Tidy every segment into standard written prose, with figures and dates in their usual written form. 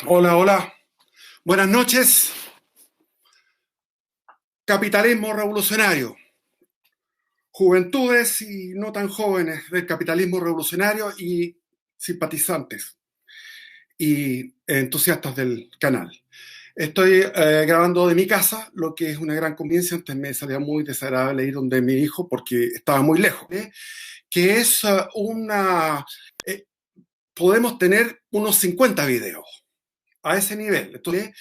Hola, hola. Buenas noches. Capitalismo revolucionario. Juventudes y no tan jóvenes del capitalismo revolucionario y simpatizantes y entusiastas del canal. Estoy grabando de mi casa, lo que es una gran conveniencia. Antes me salía muy desagradable ir donde mi hijo porque estaba muy lejos. Que es una... eh, podemos tener unos 50 videos a ese nivel. Entonces,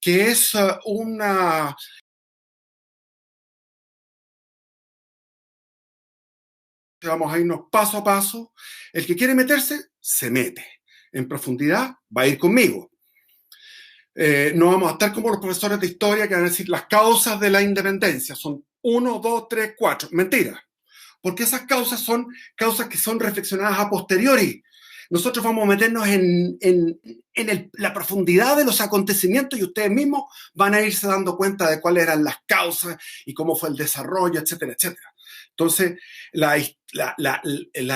que es una vamos a irnos paso a paso. El que quiere meterse, se mete. En profundidad, va a ir conmigo. No vamos a estar como los profesores de historia que van a decir las causas de la independencia. Son 1, 2, 3, 4. Mentira. Porque esas causas son causas que son reflexionadas a posteriori. Nosotros vamos a meternos en la profundidad de los acontecimientos y ustedes mismos van a irse dando cuenta de cuáles eran las causas y cómo fue el desarrollo, etcétera, etcétera. Entonces, la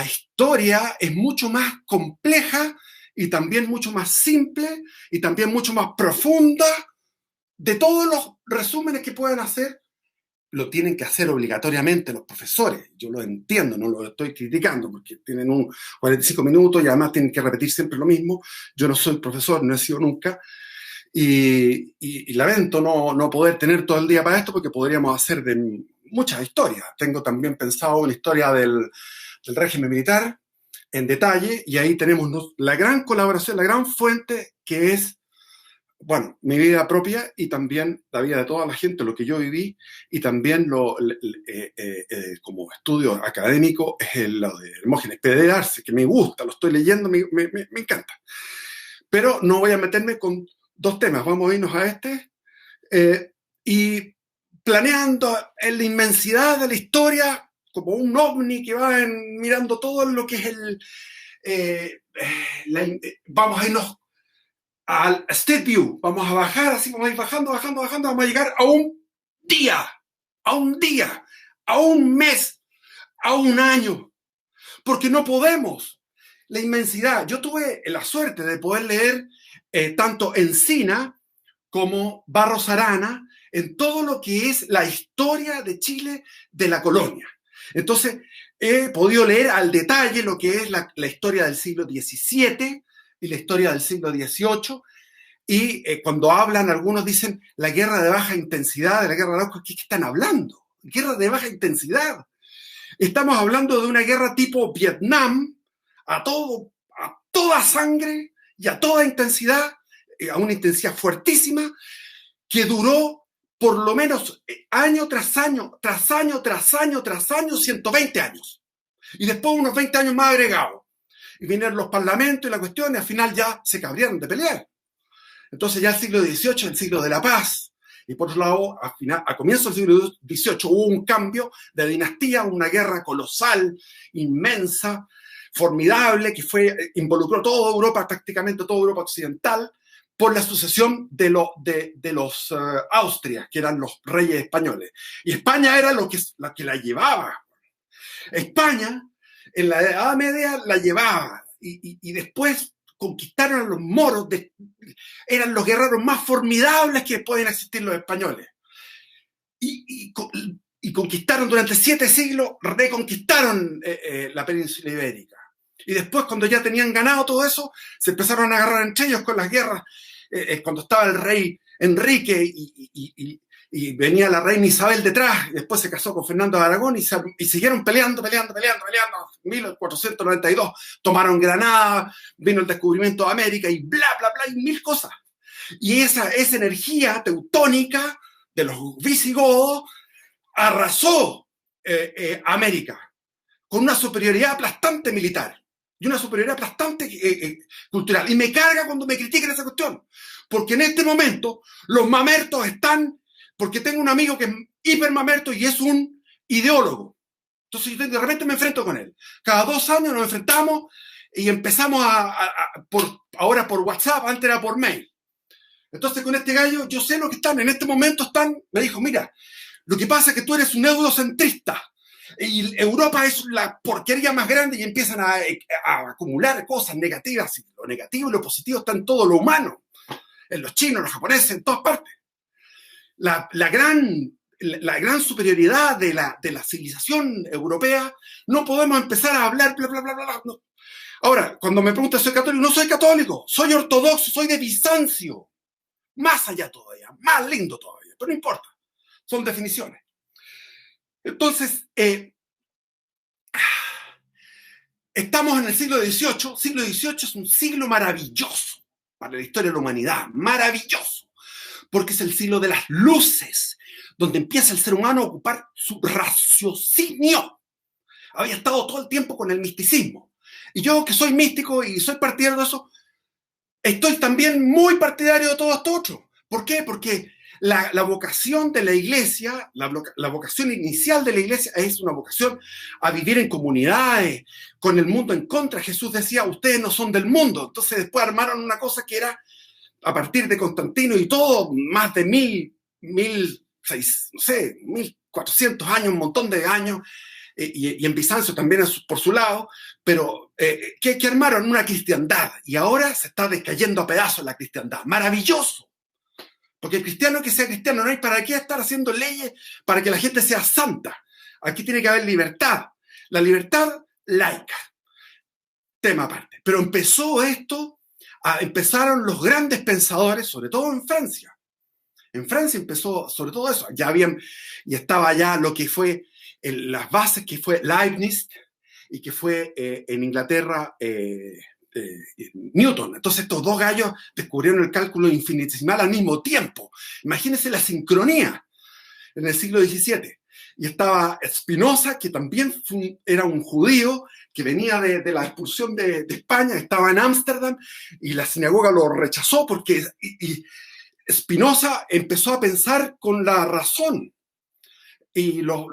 historia es mucho más compleja y también mucho más simple y también mucho más profunda de todos los resúmenes que pueden hacer. Lo tienen que hacer obligatoriamente los profesores. Yo lo entiendo, no lo estoy criticando, porque tienen 45 minutos y además tienen que repetir siempre lo mismo. Yo no soy profesor, no he sido nunca, y lamento no poder tener todo el día para esto, porque podríamos hacer de muchas historias. Tengo también pensado una historia del régimen militar en detalle, y ahí tenemos la gran colaboración, la gran fuente que es, bueno, mi vida propia y también la vida de toda la gente, lo que yo viví, y también como estudio académico es lo de Hermógenes Pérez de Arce, que me gusta, lo estoy leyendo, me encanta. Pero no voy a meterme con dos temas, vamos a irnos a este. Y planeando en la inmensidad de la historia, como un ovni que va mirando todo lo que es vamos a irnos al State View, vamos a bajar así, vamos a ir bajando, bajando, bajando, vamos a llegar día, a un día, a un mes, a un año, porque no podemos. La inmensidad. Yo tuve la suerte de poder leer tanto Encina como Barros Arana en todo lo que es la historia de Chile de la colonia. Entonces, he podido leer al detalle lo que es la historia del siglo XVII y la historia del siglo XVIII. Y cuando hablan, algunos dicen la guerra de baja intensidad, de la guerra de Arauco. ¿Qué están hablando? Guerra de baja intensidad. Estamos hablando de una guerra tipo Vietnam, a toda sangre y a toda intensidad, a una intensidad fuertísima, que duró por lo menos año tras año, tras año, tras año, tras año, 120 años. Y después unos 20 años más agregados. Y vinieron los parlamentos y la cuestión, y al final ya se cabrieron de pelear. Entonces ya el siglo XVIII, el siglo de la paz. Y por otro lado, a comienzos del siglo XVIII hubo un cambio de dinastía, una guerra colosal, inmensa, formidable, que involucró toda Europa, prácticamente toda Europa occidental, por la sucesión de los Austrias, que eran los reyes españoles. Y España era la que la llevaba. España, en la Edad Media, la llevaba. Y después conquistaron a los moros, eran los guerreros más formidables que pueden existir los españoles. Y conquistaron durante 7 siglos, reconquistaron la península ibérica. Y después, cuando ya tenían ganado todo eso, se empezaron a agarrar entre ellos con las guerras. Cuando estaba el rey Enrique y venía la reina Isabel detrás, y después se casó con Fernando de Aragón y siguieron peleando. 1492 tomaron Granada, vino el descubrimiento de América y bla, bla, bla, y mil cosas. Y esa energía teutónica de los visigodos arrasó América con una superioridad aplastante militar y una superioridad aplastante cultural. Y me carga cuando me critican esa cuestión, porque en este momento los mamertos están, porque tengo un amigo que es hiper mamerto y es un ideólogo. Entonces yo de repente me enfrento con él. Cada 2 años nos enfrentamos y empezamos ahora por WhatsApp, antes era por mail. Entonces con este gallo yo sé lo que están, en este momento están, me dijo, mira, lo que pasa es que tú eres un eurocentrista y Europa es la porquería más grande, y empiezan a acumular cosas negativas, y lo negativo y lo positivo está en todo lo humano. en los chinos, en los japoneses, en todas partes. La gran superioridad de la civilización europea, no podemos empezar a hablar, bla, bla, bla, bla, no. Ahora, cuando me preguntan, ¿soy católico? No soy católico, soy ortodoxo, soy de Bizancio. Más allá todavía, más lindo todavía, pero no importa, son definiciones. Entonces, estamos en el siglo XVIII. Siglo XVIII es un siglo maravilloso para la historia de la humanidad, maravilloso, porque es el siglo de las luces, donde empieza el ser humano a ocupar su raciocinio. Había estado todo el tiempo con el misticismo. Y yo, que soy místico y soy partidario de eso, estoy también muy partidario de todo esto otro. ¿Por qué? Porque la vocación de la iglesia, la vocación inicial de la iglesia es una vocación a vivir en comunidades, con el mundo en contra. Jesús decía, ustedes no son del mundo. Entonces después armaron una cosa que era, a partir de Constantino y todo, más de 1400 años, un montón de años, y en Bizancio también por su lado, pero que armaron una cristiandad, y ahora se está descayendo a pedazos la cristiandad. Maravilloso, porque el cristiano que sea cristiano no hay para qué estar haciendo leyes para que la gente sea santa. Aquí tiene que haber libertad, la libertad laica, tema aparte. Pero empezaron los grandes pensadores, sobre todo en Francia. En Francia empezó sobre todo eso. Y estaba ya lo que fue las bases, que fue Leibniz, y que fue en Inglaterra Newton. Entonces estos dos gallos descubrieron el cálculo infinitesimal al mismo tiempo. Imagínense la sincronía en el siglo XVII. Y estaba Spinoza, que también era un judío que venía de la expulsión de España, estaba en Ámsterdam, y la sinagoga lo rechazó porque Spinoza empezó a pensar con la razón, y los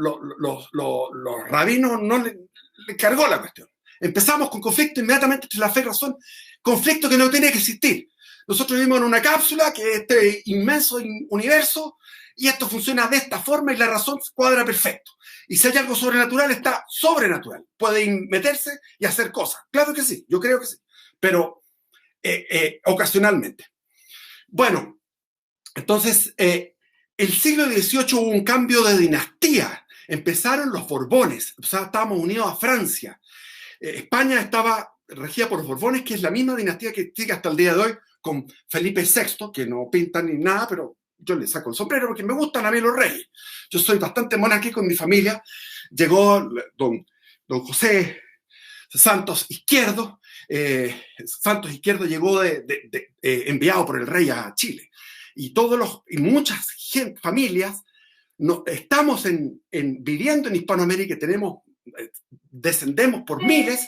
rabinos no le cargó la cuestión. Empezamos con conflicto inmediatamente entre la fe y razón, conflicto que no tenía que existir. Nosotros vivimos en una cápsula, que es este inmenso universo, y esto funciona de esta forma y la razón cuadra perfecto. Y si hay algo sobrenatural, está sobrenatural. Puede meterse y hacer cosas. Claro que sí, yo creo que sí, pero ocasionalmente. Bueno, entonces, el siglo XVIII hubo un cambio de dinastía. Empezaron los Borbones, o sea, estábamos unidos a Francia. España estaba regida por los Borbones, que es la misma dinastía que sigue hasta el día de hoy, con Felipe VI, que no pintan ni nada, pero yo le saco el sombrero porque me gustan a mí los reyes. Yo soy bastante monárquico en mi familia. Llegó don José Santos Izquierdo. Santos Izquierdo llegó enviado por el rey a Chile. Y muchas familias estamos viviendo en Hispanoamérica, descendemos por miles.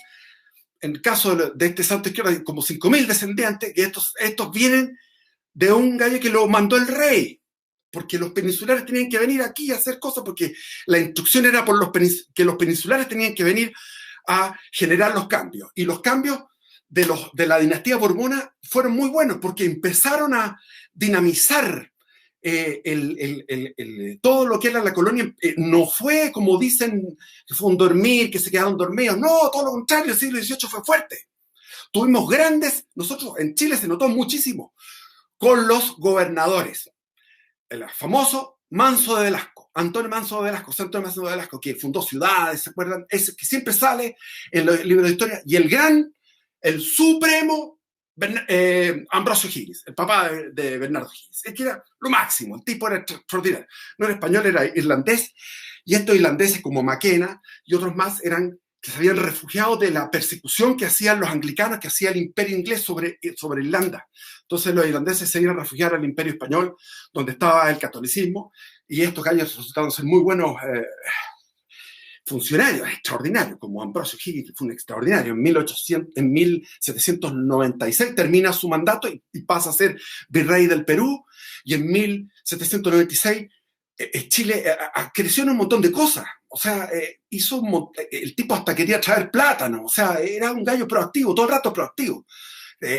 En el caso de este Santos Izquierdo hay como 5.000 descendientes, y estos vienen de un gallo que lo mandó el rey, porque los peninsulares tenían que venir aquí a hacer cosas, porque la instrucción era que los peninsulares tenían que venir a generar los cambios. Y los cambios de la dinastía borbona fueron muy buenos, porque empezaron a dinamizar todo lo que era la colonia. No fue, como dicen, que fue un dormir, que se quedaron dormidos. No, todo lo contrario, el siglo XVIII fue fuerte. Tuvimos nosotros en Chile se notó muchísimo con los gobernadores. El famoso Manso de Velasco, Antonio Manso de Velasco, que fundó ciudades, ¿se acuerdan? Ese que siempre sale en los libros de historia. Y el supremo Ambrosio Higgins, el papá de Bernardo Higgins. Es que era lo máximo, el tipo era extraordinario. No era español, era irlandés. Y estos irlandeses como Maquena y otros más que se habían refugiado de la persecución que hacían los anglicanos, que hacía el imperio inglés sobre Irlanda. Entonces los irlandeses se iban a refugiar al imperio español, donde estaba el catolicismo, y estos gallos resultaron ser muy buenos funcionarios, extraordinarios, como Ambrosio Higgins, que fue un extraordinario. En 1796 termina su mandato y pasa a ser virrey del Perú, y en 1796 Chile creció en un montón de cosas. O sea, el tipo hasta quería traer plátano. O sea, era un gallo proactivo, todo el rato proactivo.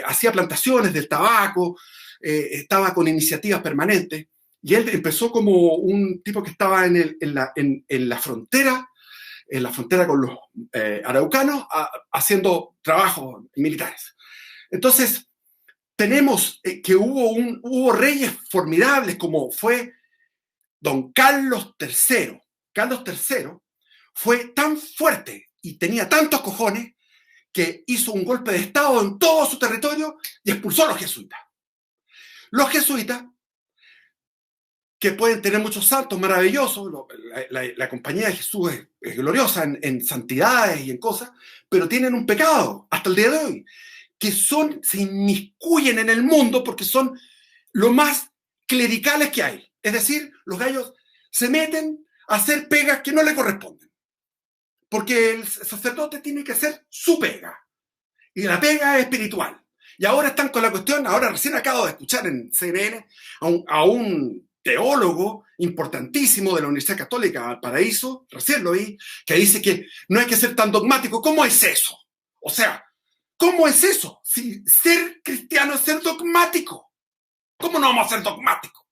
Hacía plantaciones del tabaco, estaba con iniciativas permanentes. Y él empezó como un tipo que estaba en la frontera con los araucanos, haciendo trabajos militares. Entonces, tenemos que hubo reyes formidables como fue don Carlos III. Carlos III fue tan fuerte y tenía tantos cojones que hizo un golpe de Estado en todo su territorio y expulsó a los jesuitas. Los jesuitas, que pueden tener muchos santos maravillosos, la compañía de Jesús es gloriosa en santidades y en cosas, pero tienen un pecado hasta el día de hoy, que se inmiscuyen en el mundo porque son lo más clericales que hay. Es decir, los gallos se meten a hacer pegas que no le corresponden, porque el sacerdote tiene que hacer su pega, y la pega es espiritual. Y ahora están con la cuestión, ahora recién acabo de escuchar en CNN a un teólogo importantísimo de la Universidad Católica Valparaíso, recién lo vi, que dice que no hay que ser tan dogmático. ¿Cómo es eso? O sea, ¿cómo es eso? Si ser cristiano es ser dogmático, ¿cómo no vamos a ser dogmáticos?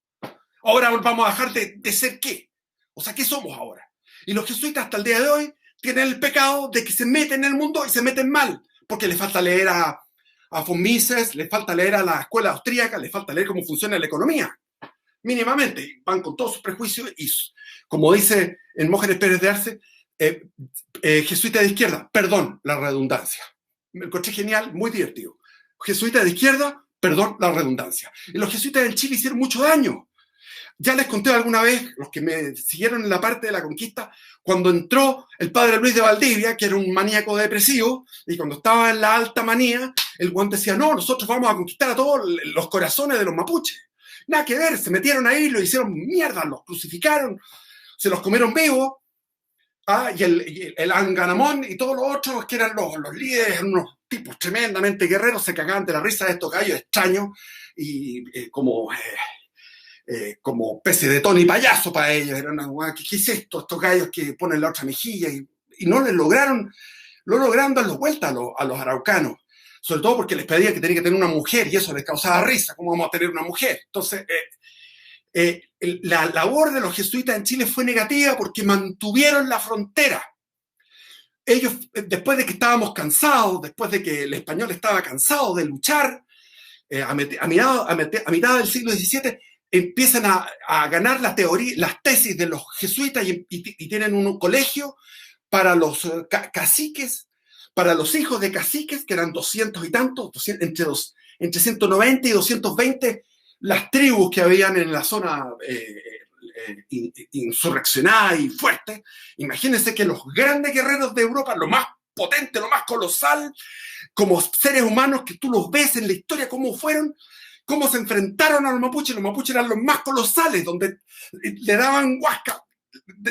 Ahora vamos a dejar de ser ¿qué? O sea, ¿qué somos ahora? Y los jesuitas hasta el día de hoy tienen el pecado de que se meten en el mundo y se meten mal, porque les falta leer a von Mises, les falta leer a la escuela austríaca, les falta leer cómo funciona la economía, mínimamente. Van con todos sus prejuicios y, como dice en Mógenes Pérez de Arce, jesuita de izquierda, perdón la redundancia. Me encontré genial, muy divertido. Jesuita de izquierda, perdón la redundancia. Y los jesuitas en Chile hicieron mucho daño. Ya les conté alguna vez, los que me siguieron en la parte de la conquista, cuando entró el padre Luis de Valdivia, que era un maníaco depresivo, y cuando estaba en la alta manía, el guante decía, no, nosotros vamos a conquistar a todos los corazones de los mapuches. Nada que ver, se metieron ahí, lo hicieron mierda, los crucificaron, se los comieron vivos, y el Anganamón y todos los otros que eran los líderes, unos tipos tremendamente guerreros, se cagaban de la risa de estos gallos extraños, y como especie de Tony payaso para ellos. Era una, ¿qué es esto? Estos gallos que ponen la otra mejilla, y no lograron darle vuelta a los araucanos, sobre todo porque les pedían que tenían que tener una mujer y eso les causaba risa. ¿Cómo vamos a tener una mujer? Entonces, la labor de los jesuitas en Chile fue negativa porque mantuvieron la frontera. Ellos, después de que estábamos cansados, después de que el español estaba cansado de luchar, a mitad del siglo XVII, empiezan a ganar la teoría, las tesis de los jesuitas y tienen un colegio para los caciques, para los hijos de caciques, que eran 200 y tantos, entre 190 y 220 las tribus que habían en la zona insurreccionada y fuerte. Imagínense que los grandes guerreros de Europa, lo más potente, lo más colosal, como seres humanos que tú los ves en la historia, cómo fueron, cómo se enfrentaron a los mapuches. Los mapuches eran los más colosales, donde le daban huasca,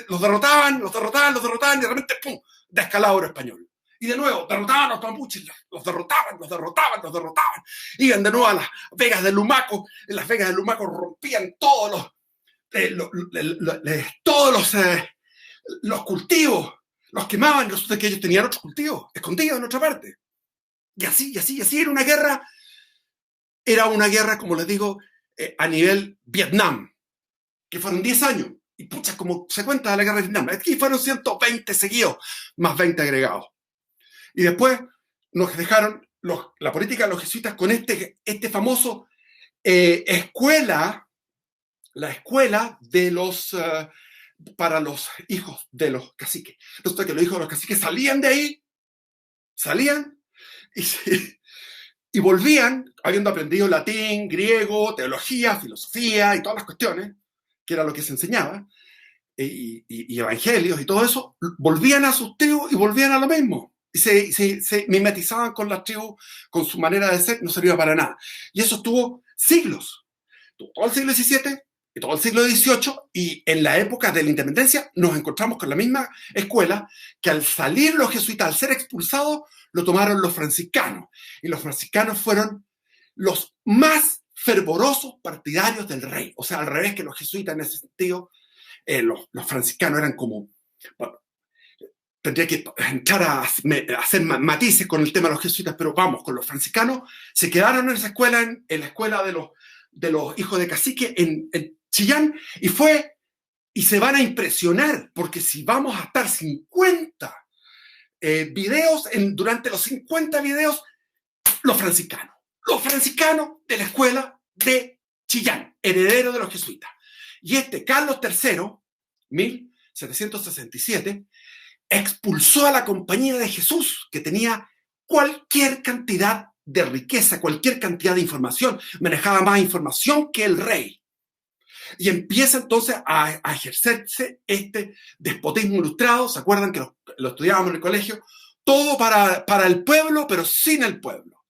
los derrotaban, y de repente, ¡pum!, descalabro español. Y de nuevo, derrotaban a los mapuches, los derrotaban. Iban de nuevo a las vegas de Lumaco. En las vegas de Lumaco rompían todos los cultivos, los quemaban. Resulta que ellos tenían otros cultivos escondidos en otra parte. Y así era una guerra, como les digo, a nivel Vietnam, que fueron 10 años. Y pucha, como se cuenta de la guerra de Vietnam, aquí fueron 120 seguidos, más 20 agregados. Y después nos dejaron la política de los jesuitas con este famoso la escuela de para los hijos de los caciques. Resulta que los hijos de los caciques salían de ahí, y volvían habiendo aprendido latín, griego, teología, filosofía y todas las cuestiones, que era lo que se enseñaba, y evangelios y todo eso. Volvían a sus tribus y volvían a lo mismo. Y se mimetizaban con las tribus, con su manera de ser, no servía para nada. Y eso estuvo siglos. Todo el siglo XVII y todo el siglo XVIII, y en la época de la independencia nos encontramos con la misma escuela, que al salir los jesuitas, al ser expulsados, lo tomaron los franciscanos. Y los franciscanos fueron los más fervorosos partidarios del rey. O sea, al revés que los jesuitas en ese sentido, los franciscanos eran como... Bueno, tendría que entrar a hacer matices con el tema de los jesuitas, pero vamos, con los franciscanos se quedaron en esa escuela, en la escuela de los hijos de cacique en Chillán, y se van a impresionar, porque si vamos a estar 50 videos, durante los 50 videos, los franciscanos. los franciscanos de la escuela de Chillán, heredero de los jesuitas. Y Carlos III, 1767, expulsó a la Compañía de Jesús, que tenía cualquier cantidad de riqueza, cualquier cantidad de información, manejaba más información que el rey. Y empieza entonces a ejercerse este despotismo ilustrado. ¿Se acuerdan que lo estudiábamos en el colegio? Todo para el pueblo, pero sin el pueblo.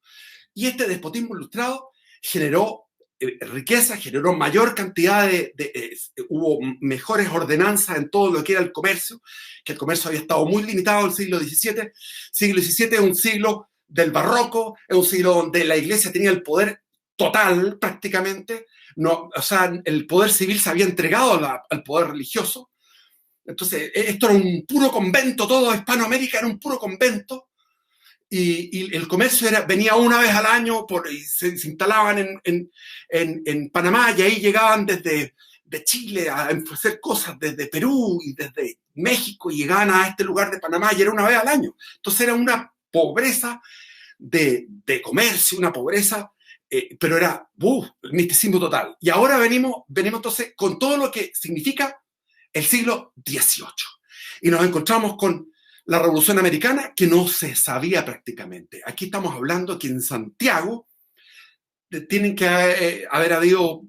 Y este despotismo ilustrado generó riqueza, generó mayor cantidad hubo mejores ordenanzas en todo lo que era el comercio, que el comercio había estado muy limitado en el siglo XVII. Siglo XVII es un siglo del barroco, es un siglo donde la iglesia tenía el poder total prácticamente. No, o sea, el poder civil se había entregado al poder religioso. Entonces, esto era un puro convento, todo Hispanoamérica era un puro convento, y el comercio venía una vez al año y se instalaban en Panamá, y ahí llegaban desde Chile a ofrecer cosas, desde Perú y desde México, y llegaban a este lugar de Panamá, y era una vez al año. Entonces era una pobreza de comercio, una pobreza, pero era el misticismo total. Y ahora venimos entonces con todo lo que significa el siglo XVIII. Y nos encontramos con la Revolución Americana, que no se sabía prácticamente. Aquí estamos hablando que en Santiago tienen que haber habido,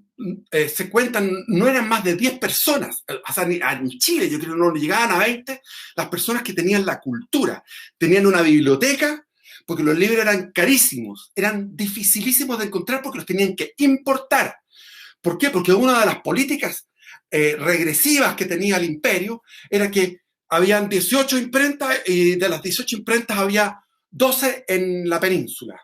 se cuentan, no eran más de 10 personas. O sea, en Chile yo creo que no llegaban a 20 las personas que tenían la cultura. Tenían una biblioteca, porque los libros eran carísimos, eran dificilísimos de encontrar porque los tenían que importar. ¿Por qué? Porque una de las políticas regresivas que tenía el imperio era que habían 18 imprentas, y de las 18 imprentas había 12 en la península.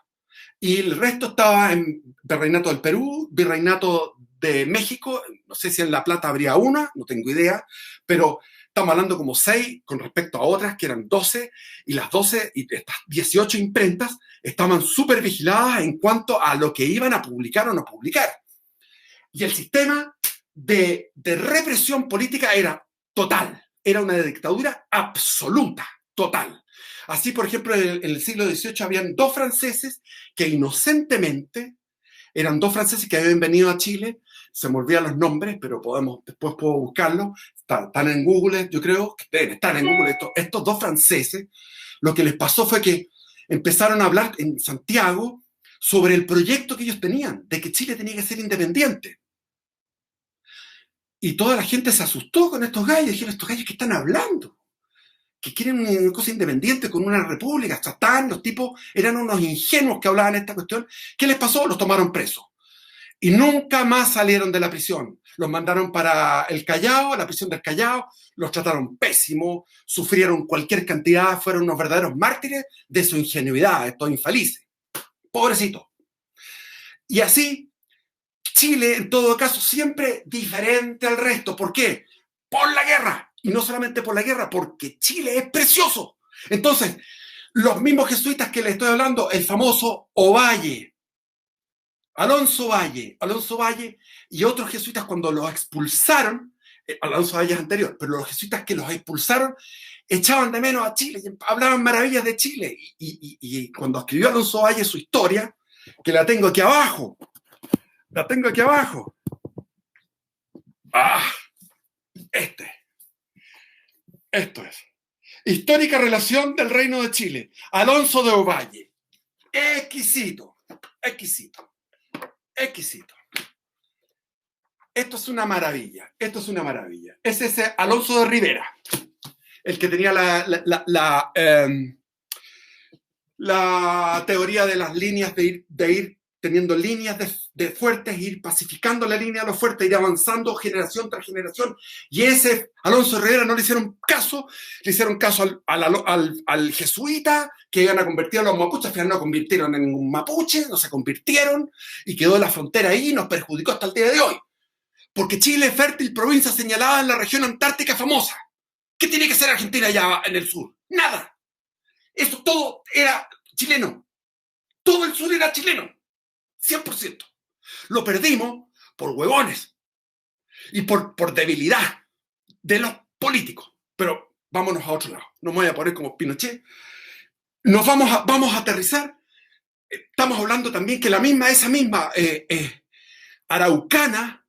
Y el resto estaba en Virreinato del Perú, Virreinato de México, no sé si en La Plata habría una, no tengo idea, pero estamos hablando como 6 con respecto a otras que eran 12, y las 12 y estas 18 imprentas estaban súper vigiladas en cuanto a lo que iban a publicar o no publicar. Y el sistema de represión política era total, era una dictadura absoluta, total. Así, por ejemplo, en el siglo XVIII habían 2 franceses que inocentemente, eran 2 franceses que habían venido a Chile, se me olvidan los nombres, pero después puedo buscarlos, están en Google, yo creo que deben estar en Google. Estos 2 franceses, lo que les pasó fue que empezaron a hablar en Santiago sobre el proyecto que ellos tenían, de que Chile tenía que ser independiente. Y toda la gente se asustó con estos gallos, dijeron, estos gallos que están hablando, que quieren una cosa independiente con una república. Los tipos eran unos ingenuos que hablaban esta cuestión. ¿Qué les pasó? Los tomaron presos. Y nunca más salieron de la prisión. Los mandaron para el Callao, la prisión del Callao, los trataron pésimo, sufrieron cualquier cantidad, fueron unos verdaderos mártires de su ingenuidad, estos infelices. Pobrecitos. Y así, Chile, en todo caso, siempre diferente al resto. ¿Por qué? Por la guerra. Y no solamente por la guerra, porque Chile es precioso. Entonces, los mismos jesuitas que les estoy hablando, el famoso Ovalle, Alonso Valle y otros jesuitas, cuando los expulsaron, Alonso Valle es anterior, pero los jesuitas que los expulsaron echaban de menos a Chile, hablaban maravillas de Chile. Y cuando escribió Alonso Valle su historia, que la tengo aquí abajo, esto es Histórica Relación del Reino de Chile, Alonso de Ovalle. Exquisito. Esto es una maravilla. Es ese Alonso de Rivera, el que tenía la teoría de las líneas, de ir teniendo líneas de fuertes, ir pacificando la línea de los fuertes, ir avanzando generación tras generación. Y ese Alonso de Rivera no le hicieron caso, le hicieron caso al jesuita, que iban a convertir a los mapuches. Al final no convirtieron en ningún mapuche, no se convirtieron, y quedó la frontera ahí y nos perjudicó hasta el día de hoy. Porque Chile es fértil provincia señalada en la región antártica famosa. ¿Qué tiene que ser Argentina allá en el sur? Nada. Eso todo era chileno. Todo el sur era chileno. 100%. Lo perdimos por huevones y por debilidad de los políticos. Pero vámonos a otro lado. No me voy a poner como Pinochet. Vamos a aterrizar estamos hablando también que esa misma araucana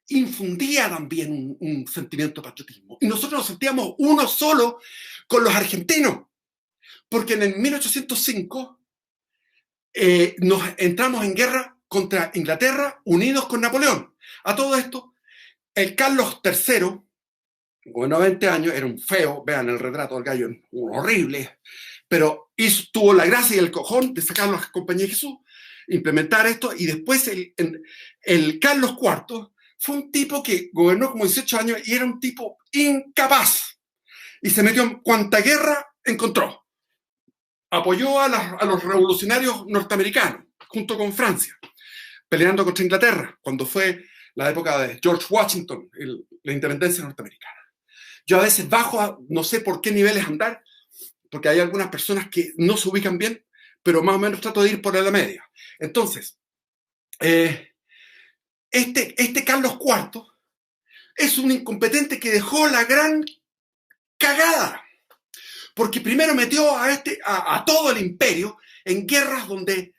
infundía también un sentimiento de patriotismo. Y nosotros nos sentíamos uno solo con los argentinos, porque en el 1805 nos entramos en guerra contra Inglaterra, unidos con Napoleón. A todo esto, el Carlos III, gobernó 20 años, era un feo, vean el retrato del gallo, un horrible, pero tuvo la gracia y el cojón de sacar a la Compañía de Jesús, implementar esto, y después el Carlos IV fue un tipo que gobernó como 18 años y era un tipo incapaz, y se metió en cuanta guerra encontró. Apoyó a los revolucionarios norteamericanos, junto con Francia, peleando contra Inglaterra, cuando fue la época de George Washington, la independencia norteamericana. Yo a veces bajo, no sé por qué niveles andar, porque hay algunas personas que no se ubican bien, pero más o menos trato de ir por la media. Entonces, este Carlos IV es un incompetente que dejó la gran cagada, porque primero metió a todo el imperio en guerras donde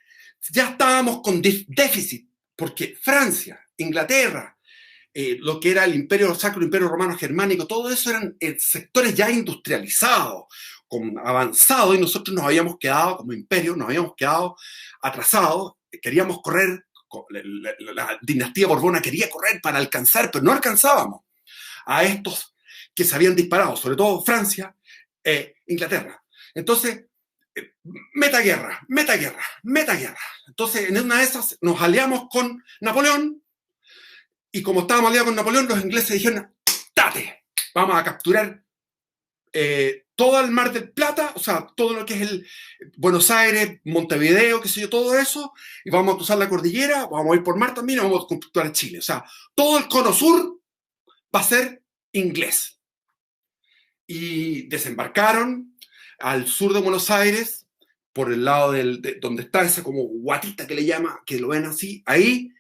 ya estábamos con déficit, porque Francia, Inglaterra, lo que era el Imperio Sacro, Imperio Romano Germánico, todo eso eran sectores ya industrializados, avanzados, y nosotros nos habíamos quedado, como imperio, nos habíamos quedado atrasados, queríamos correr, la dinastía Borbona quería correr para alcanzar, pero no alcanzábamos a estos que se habían disparado, sobre todo Francia, Inglaterra. Entonces, metaguerra. Entonces, en una de esas nos aliamos con Napoleón, y como estábamos aliados con Napoleón, los ingleses dijeron, date, vamos a capturar todo el Mar del Plata, o sea, todo lo que es el Buenos Aires, Montevideo, qué sé yo, todo eso, y vamos a cruzar la cordillera, vamos a ir por mar también, y vamos a capturar Chile. O sea, todo el cono sur va a ser inglés. Y desembarcaron al sur de Buenos Aires, por el lado donde está esa como guatita que le llama, que lo ven así, ahí,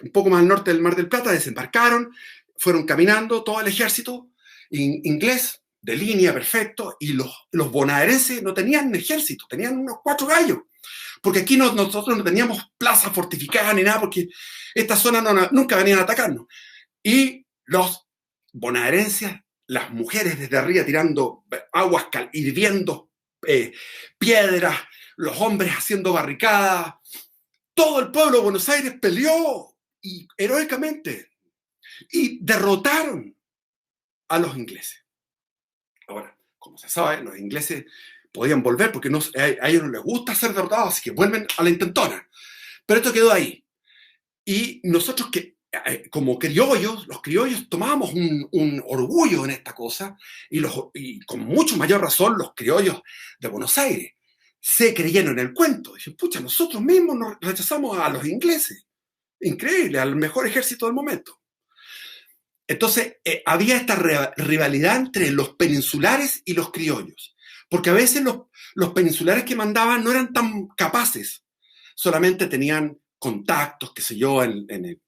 un poco más al norte del Mar del Plata, desembarcaron, fueron caminando todo el ejército inglés, de línea, perfecto, y los bonaerenses no tenían ejército, tenían unos 4 gallos, porque aquí nosotros no teníamos plazas fortificadas ni nada, porque esta zona nunca venían a atacarnos. Y los bonaerenses, las mujeres desde arriba tirando aguas hirviendo piedras, los hombres haciendo barricadas, todo el pueblo de Buenos Aires peleó y heroicamente y derrotaron a los ingleses. Ahora, como se sabe, los ingleses podían volver porque a ellos no les gusta ser derrotados, así que vuelven a la intentona. Pero esto quedó ahí. Y nosotros como criollos, los criollos tomábamos un orgullo en esta cosa, y con mucho mayor razón los criollos de Buenos Aires se creyeron en el cuento. Dicen, pucha, nosotros mismos nos rechazamos a los ingleses. Increíble, al mejor ejército del momento. Entonces, había esta rivalidad entre los peninsulares y los criollos, porque a veces los peninsulares que mandaban no eran tan capaces, solamente tenían contactos, qué sé yo, en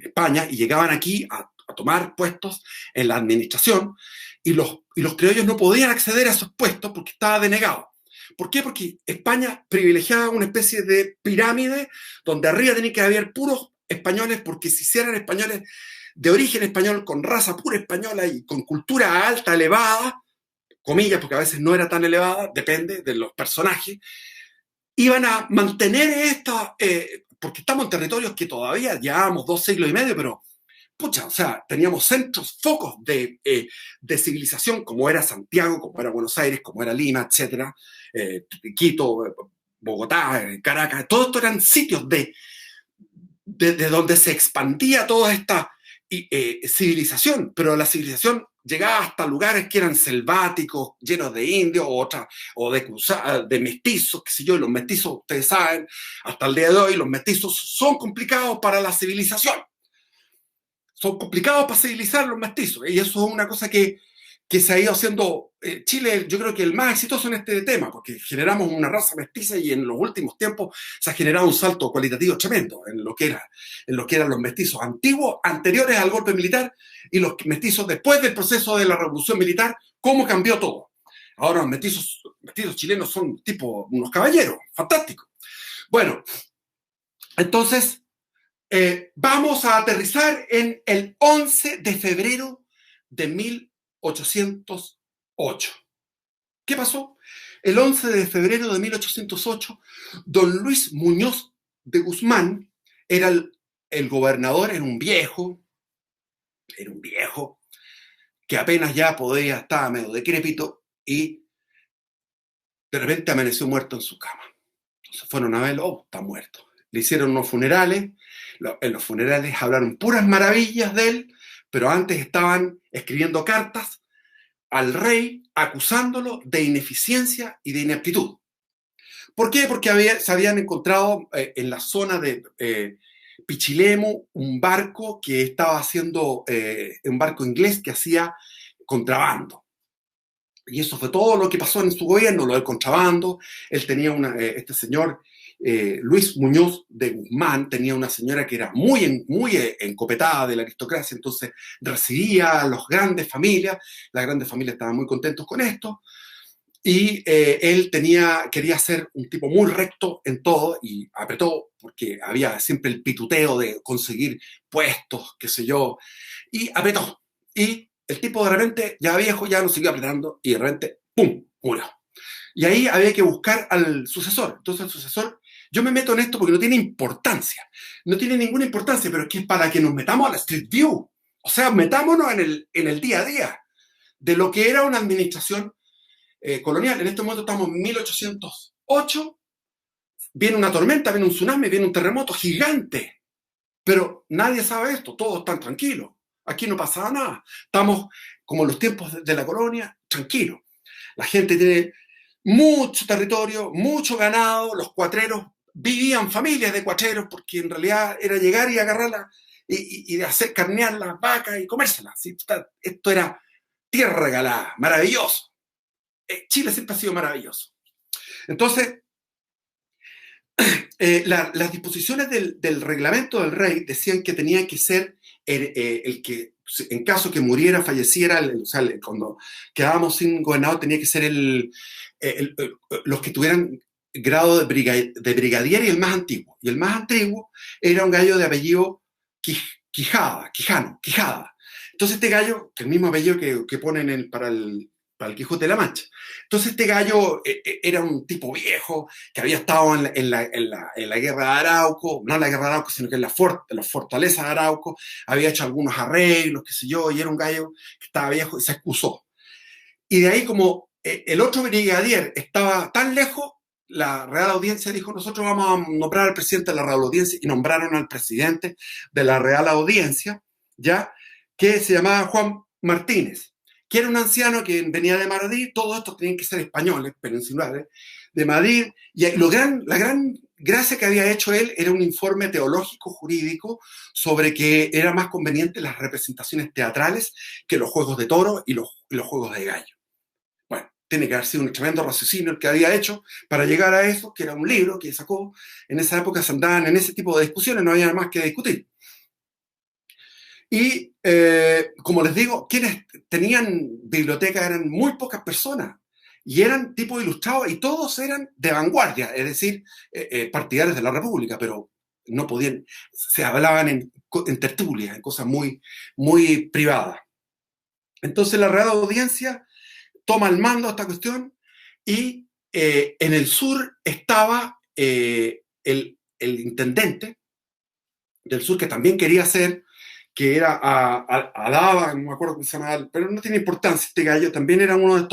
España, y llegaban aquí a tomar puestos en la administración, y los criollos no podían acceder a esos puestos porque estaba denegado. ¿Por qué? Porque España privilegiaba una especie de pirámide donde arriba tenía que haber puros españoles, porque si eran españoles de origen español, con raza pura española y con cultura alta, elevada, comillas, porque a veces no era tan elevada, depende de los personajes, iban a mantener porque estamos en territorios que todavía llevábamos 2 siglos y medio, pero pucha, o sea, teníamos centros, focos de civilización, como era Santiago, como era Buenos Aires, como era Lima, etcétera, Quito, Bogotá, Caracas, todo esto eran sitios de donde se expandía toda esta civilización, pero la civilización llegaba hasta lugares que eran selváticos, llenos de indios o de mestizos, qué sé yo, y los mestizos, ustedes saben, hasta el día de hoy los mestizos son complicados para la civilización. Son complicados para civilizar los mestizos, y eso es una cosa que se ha ido haciendo. Chile, yo creo que el más exitoso en este tema, porque generamos una raza mestiza y en los últimos tiempos se ha generado un salto cualitativo tremendo en lo que eran los mestizos antiguos, anteriores al golpe militar, y los mestizos después del proceso de la revolución militar, cómo cambió todo. Ahora los mestizos chilenos son tipo unos caballeros, fantásticos. Bueno, entonces vamos a aterrizar en el 11 de febrero de 1808. ¿Qué pasó? El 11 de febrero de 1808, don Luis Muñoz de Guzmán era el gobernador, era un viejo que apenas ya podía, estaba medio decrépito y de repente amaneció muerto en su cama. Entonces fueron a verlo, oh, está muerto. Le hicieron unos funerales, en los funerales hablaron puras maravillas de él, pero antes estaban escribiendo cartas al rey acusándolo de ineficiencia y de ineptitud. ¿Por qué? Porque se habían encontrado en la zona de Pichilemu un barco que estaba haciendo, un barco inglés que hacía contrabando. Y eso fue todo lo que pasó en su gobierno, lo del contrabando. Él tenía este señor, Luis Muñoz de Guzmán, tenía una señora que era muy encopetada de la aristocracia, entonces recibía a las grandes familias estaban muy contentos con esto, y él quería ser un tipo muy recto en todo, y apretó, porque había siempre el pituteo de conseguir puestos, qué sé yo, y apretó. Y el tipo de repente, ya viejo, ya no siguió apretando, y de repente, ¡pum!, murió. Y ahí había que buscar al sucesor. Entonces el sucesor, yo me meto en esto porque no tiene importancia, no tiene ninguna importancia, pero es que es para que nos metamos a la Street View, o sea, metámonos en el día a día de lo que era una administración colonial. En este momento estamos en 1808, viene una tormenta, viene un tsunami, viene un terremoto gigante, pero nadie sabe esto, todos están tranquilos, aquí no pasa nada, estamos como en los tiempos de la colonia, tranquilos. La gente tiene mucho territorio, mucho ganado, los cuatreros vivían familias de cuatreros porque en realidad era llegar y agarrarla y de hacer carnear las vacas y comérselas. ¿Sí? Esto era tierra regalada, maravilloso. Chile siempre ha sido maravilloso. Entonces, las disposiciones del reglamento del rey decían que tenía que ser el que, en caso que muriera, falleciera, o sea, cuando quedábamos sin gobernador, tenía que ser los que tuvieran grado de brigadier, y el más antiguo. Y el más antiguo era un gallo de apellido Quijada. Entonces este gallo, que el mismo apellido que ponen para el Quijote de la Mancha. Entonces este gallo era un tipo viejo que había estado en la guerra de Arauco, no en la guerra de Arauco, sino que en las fortalezas de Arauco, había hecho algunos arreglos, qué sé yo, y era un gallo que estaba viejo y se excusó. Y de ahí, como el otro brigadier estaba tan lejos, la Real Audiencia dijo: nosotros vamos a nombrar al presidente de la Real Audiencia, y nombraron al presidente de la Real Audiencia, ¿ya?, que se llamaba Juan Martínez, que era un anciano que venía de Madrid. Todos estos tenían que ser españoles, peninsulares, de Madrid, y la gran gracia que había hecho él era un informe teológico jurídico sobre que era más conveniente las representaciones teatrales que los juegos de toro y los juegos de gallo. Bueno, tiene que haber sido un tremendo raciocinio el que había hecho para llegar a eso, que era un libro que sacó. En esa época se andaban en ese tipo de discusiones, no había nada más que discutir. Y como les digo, quienes tenían biblioteca eran muy pocas personas, y eran tipos ilustrados, y todos eran de vanguardia, es decir, partidarios de la República, pero no podían, se hablaban en tertulias, en cosas muy, muy privadas. Entonces la Real Audiencia toma el mando a esta cuestión, y en el sur estaba el intendente del sur, que también quería ser, que era Alaba, no me acuerdo cómo se llamaba, pero no tiene importancia. Este gallo también era uno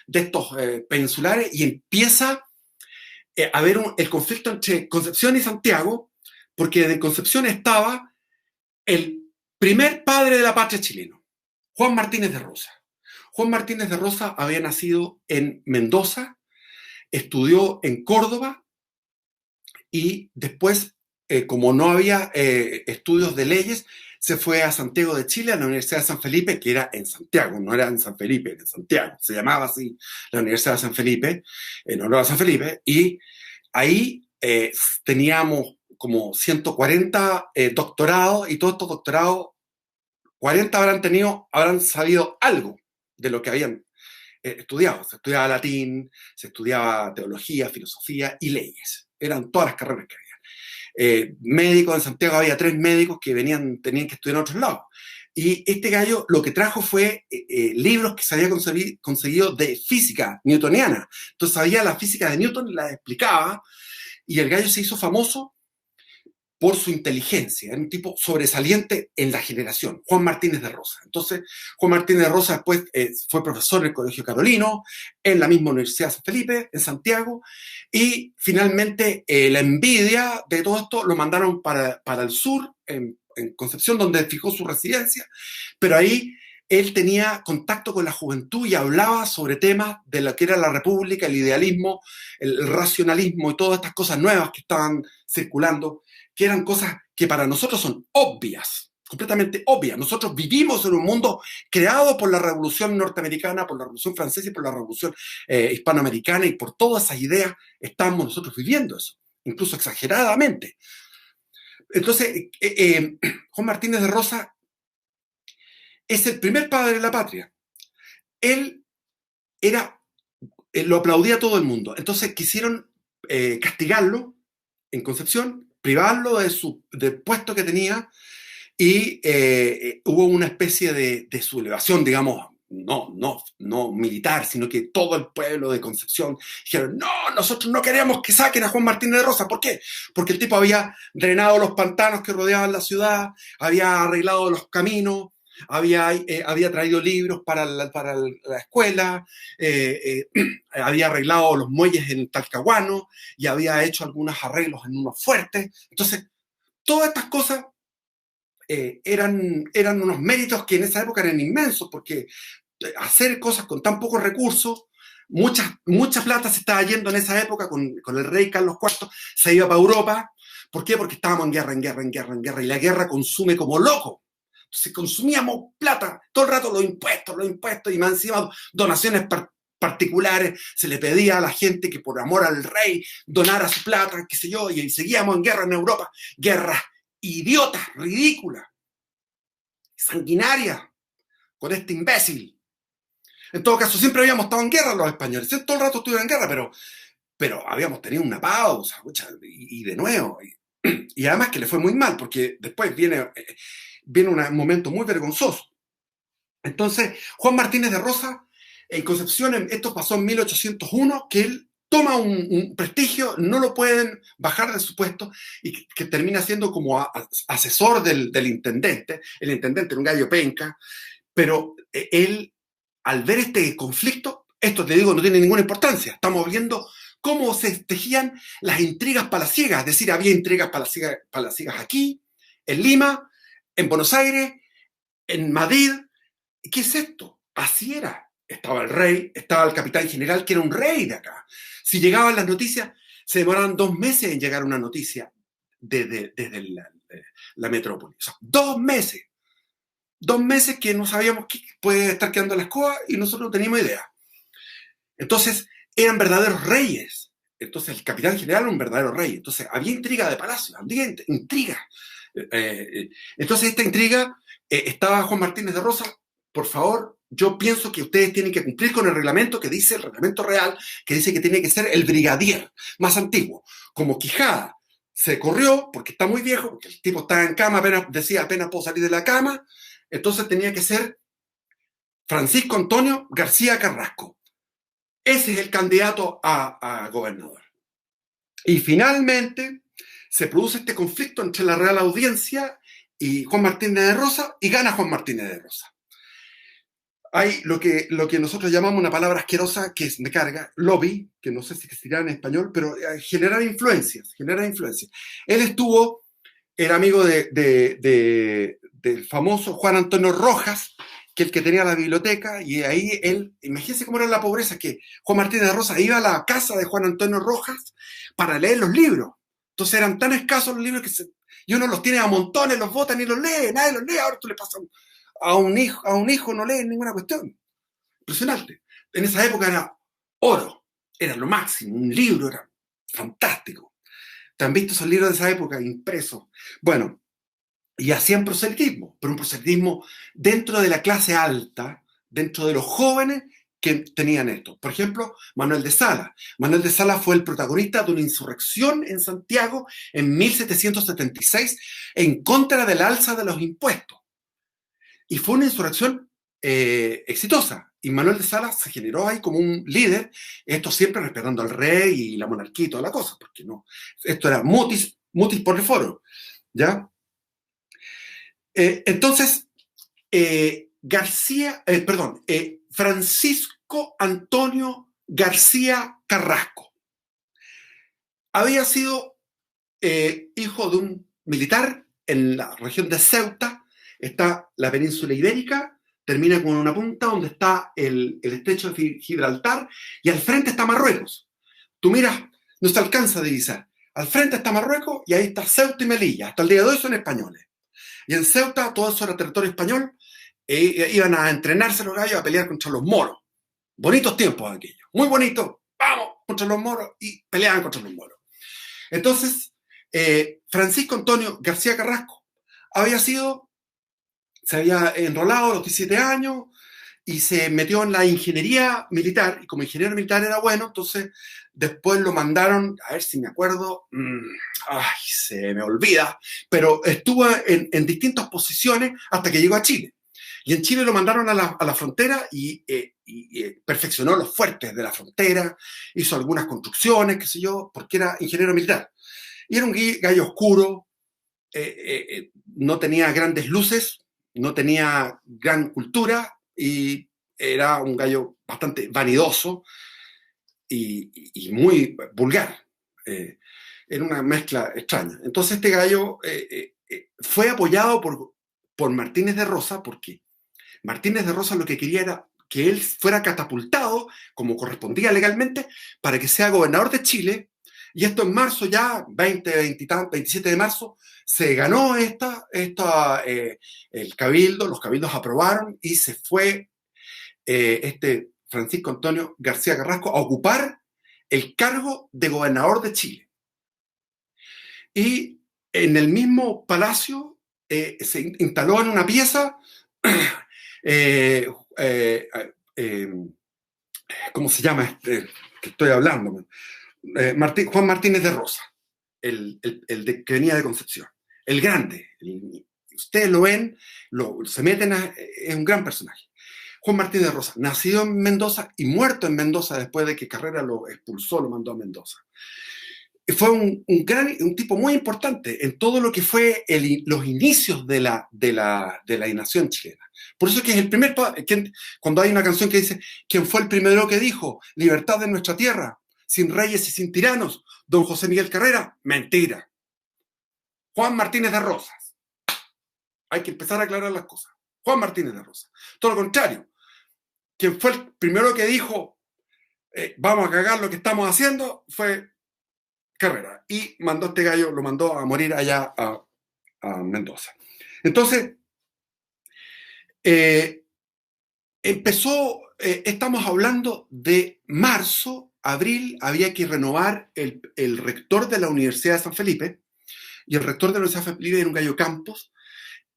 de estos peninsulares, y empieza a haber el conflicto entre Concepción y Santiago, porque de Concepción estaba el primer padre de la patria chileno, Juan Martínez de Rosa. Juan Martínez de Rosa había nacido en Mendoza, estudió en Córdoba, y después, como no había estudios de leyes, se fue a Santiago de Chile, a la Universidad de San Felipe, que era en Santiago, no era en San Felipe, era en Santiago, se llamaba así la Universidad de San Felipe, en honor a San Felipe, y ahí teníamos como 140 doctorados, y todos estos doctorados, 40 habrán sabido algo de lo que habían estudiado. Se estudiaba latín, se estudiaba teología, filosofía y leyes. eran todas las carreras que había. Médicos en Santiago, había 3 médicos que tenían que estudiar en otros lados. Y este gallo lo que trajo fue libros que se había conseguido de física newtoniana. Entonces sabía la física de Newton, la explicaba, y el gallo se hizo famoso por su inteligencia. Era un tipo sobresaliente en la generación, Juan Martínez de Rosa. Entonces, Juan Martínez de Rosa después fue profesor en el Colegio Carolino, en la misma Universidad de San Felipe, en Santiago, y finalmente la envidia de todo esto lo mandaron para el sur, en Concepción, donde fijó su residencia, pero ahí él tenía contacto con la juventud y hablaba sobre temas de lo que era la república, el idealismo, el racionalismo y todas estas cosas nuevas que estaban circulando, que eran cosas que para nosotros son obvias, completamente obvias. Nosotros vivimos en un mundo creado por la Revolución Norteamericana, por la Revolución Francesa y por la Revolución Hispanoamericana, y por todas esas ideas estamos nosotros viviendo eso, incluso exageradamente. Entonces, Juan Martínez de Rosa es el primer padre de la patria. Él lo aplaudía todo el mundo. Entonces quisieron castigarlo en Concepción, privarlo del puesto que tenía, y hubo una especie de sublevación, digamos, no militar, sino que todo el pueblo de Concepción dijeron: no, nosotros no queremos que saquen a Juan Martínez de Rosa. ¿Por qué? Porque el tipo había drenado los pantanos que rodeaban la ciudad, había arreglado los caminos, había traído libros para la escuela, había arreglado los muelles en Talcahuano y había hecho algunos arreglos en unos fuertes. Entonces, todas estas cosas eran unos méritos que en esa época eran inmensos, porque hacer cosas con tan pocos recursos, mucha plata se estaba yendo en esa época con el rey Carlos IV, se iba para Europa. ¿Por qué? Porque estábamos en guerra, y la guerra consume como loco. Entonces consumíamos plata, todo el rato los impuestos, y más encima donaciones particulares. Se le pedía a la gente que por amor al rey donara su plata, qué sé yo, y seguíamos en guerra en Europa. Guerras idiotas, ridículas, sanguinarias, con este imbécil. En todo caso, siempre habíamos estado en guerra los españoles, todo el rato estuvieron en guerra, pero habíamos tenido una pausa, y de nuevo. Y además que le fue muy mal, porque después viene un momento muy vergonzoso. Entonces, Juan Martínez de Rosa, en Concepción, esto pasó en 1801, que él toma un prestigio, no lo pueden bajar de su puesto, y que termina siendo como asesor del intendente. El intendente era un gallo penca, pero él, al ver este conflicto, esto te digo, no tiene ninguna importancia. Estamos viendo cómo se tejían las intrigas palaciegas, es decir, había intrigas palaciegas aquí, en Lima, en Buenos Aires, en Madrid. ¿Qué es esto? Así era. Estaba el rey, estaba el capitán general, que era un rey de acá. Si llegaban las noticias, se demoraban 2 meses en llegar una noticia desde la metrópoli. O sea, 2 meses. 2 meses que no sabíamos qué puede estar quedando la escoba, y nosotros no teníamos idea. Entonces, eran verdaderos reyes. Entonces, el capitán general era un verdadero rey. Entonces, había intriga de palacio, había intriga. Entonces, esta intriga, estaba Juan Martínez de Rosa. Por favor, yo pienso que ustedes tienen que cumplir con el reglamento que dice, el reglamento real, que dice que tiene que ser el brigadier más antiguo. Como Quijada se corrió porque está muy viejo, porque el tipo estaba en cama, apenas puedo salir de la cama, entonces tenía que ser Francisco Antonio García Carrasco. Ese es el candidato a gobernador. Y finalmente se produce este conflicto entre la Real Audiencia y Juan Martínez de Rosa, y gana Juan Martínez de Rosa. Hay lo que nosotros llamamos una palabra asquerosa, que me carga, lobby, que no sé si existirá en español, pero generar influencias. Él era amigo del famoso Juan Antonio Rojas, que el que tenía la biblioteca, y ahí imagínense cómo era la pobreza, que Juan Martínez de Rosa iba a la casa de Juan Antonio Rojas para leer los libros. Entonces eran tan escasos los libros y uno los tiene a montones, los bota, ni los lee, nadie los lee. Ahora tú le pasas a un hijo, no lee ninguna cuestión. Impresionante. En esa época era oro, era lo máximo, un libro era fantástico. ¿Te han visto esos libros de esa época impresos? Bueno, y hacían proselitismo, pero un proselitismo dentro de la clase alta, dentro de los jóvenes que tenían esto. Por ejemplo, Manuel de Sala. Manuel de Sala fue el protagonista de una insurrección en Santiago en 1776 en contra del alza de los impuestos. Y fue una insurrección exitosa. Y Manuel de Sala se generó ahí como un líder, esto siempre respetando al rey y la monarquía y toda la cosa, porque no, esto era mutis por el foro, ¿ya? Entonces, Francisco Antonio García Carrasco había sido hijo de un militar en la región de Ceuta. Está la península ibérica, termina con una punta donde está el estrecho de Gibraltar, y al frente está Marruecos. Tú miras, no se alcanza a divisar. Al frente está Marruecos y ahí está Ceuta y Melilla. Hasta el día de hoy son españoles. Y en Ceuta todo eso era territorio español. Iban a entrenarse los gallos a pelear contra los moros. Bonitos tiempos aquellos, muy bonitos. Vamos contra los moros, y peleaban contra los moros. Entonces, Francisco Antonio García Carrasco se había enrolado a los 17 años y se metió en la ingeniería militar, y como ingeniero militar era bueno, entonces después lo mandaron, a ver si me acuerdo, se me olvida, pero estuvo en distintas posiciones hasta que llegó a Chile. Y en Chile lo mandaron a la frontera y perfeccionó los fuertes de la frontera, hizo algunas construcciones, qué sé yo, porque era ingeniero militar. Y era un gallo oscuro, no tenía grandes luces, no tenía gran cultura, y era un gallo bastante vanidoso y muy vulgar. Era una mezcla extraña. Entonces este gallo fue apoyado por Martínez de Rosa, porque Martínez de Rosa lo que quería era que él fuera catapultado, como correspondía legalmente, para que sea gobernador de Chile. Y esto en marzo ya, 27 de marzo, se ganó el cabildo, los cabildos aprobaron, y se fue Francisco Antonio García Carrasco a ocupar el cargo de gobernador de Chile. Y en el mismo palacio se instaló en una pieza ¿cómo se llama que estoy hablando? Juan Martínez de Rosa, que venía de Concepción, el grande. Ustedes lo ven, se meten es un gran personaje. Juan Martínez de Rosa, nacido en Mendoza y muerto en Mendoza después de que Carrera lo expulsó, lo mandó a Mendoza. Fue un tipo muy importante en todo lo que fue los inicios de la nación chilena. Por eso que es el primer, cuando hay una canción que dice, ¿quién fue el primero que dijo libertad en nuestra tierra, sin reyes y sin tiranos? Don José Miguel Carrera. Mentira. Juan Martínez de Rosas. Hay que empezar a aclarar las cosas. Juan Martínez de Rosas. Todo lo contrario. Quien fue el primero que dijo, vamos a cagar lo que estamos haciendo, fue Carrera. Y mandó este gallo, lo mandó a morir allá a Mendoza. Entonces, estamos hablando de marzo, abril, había que renovar el rector de la Universidad de San Felipe, y el rector de la Universidad de San Felipe era un gallo Campos,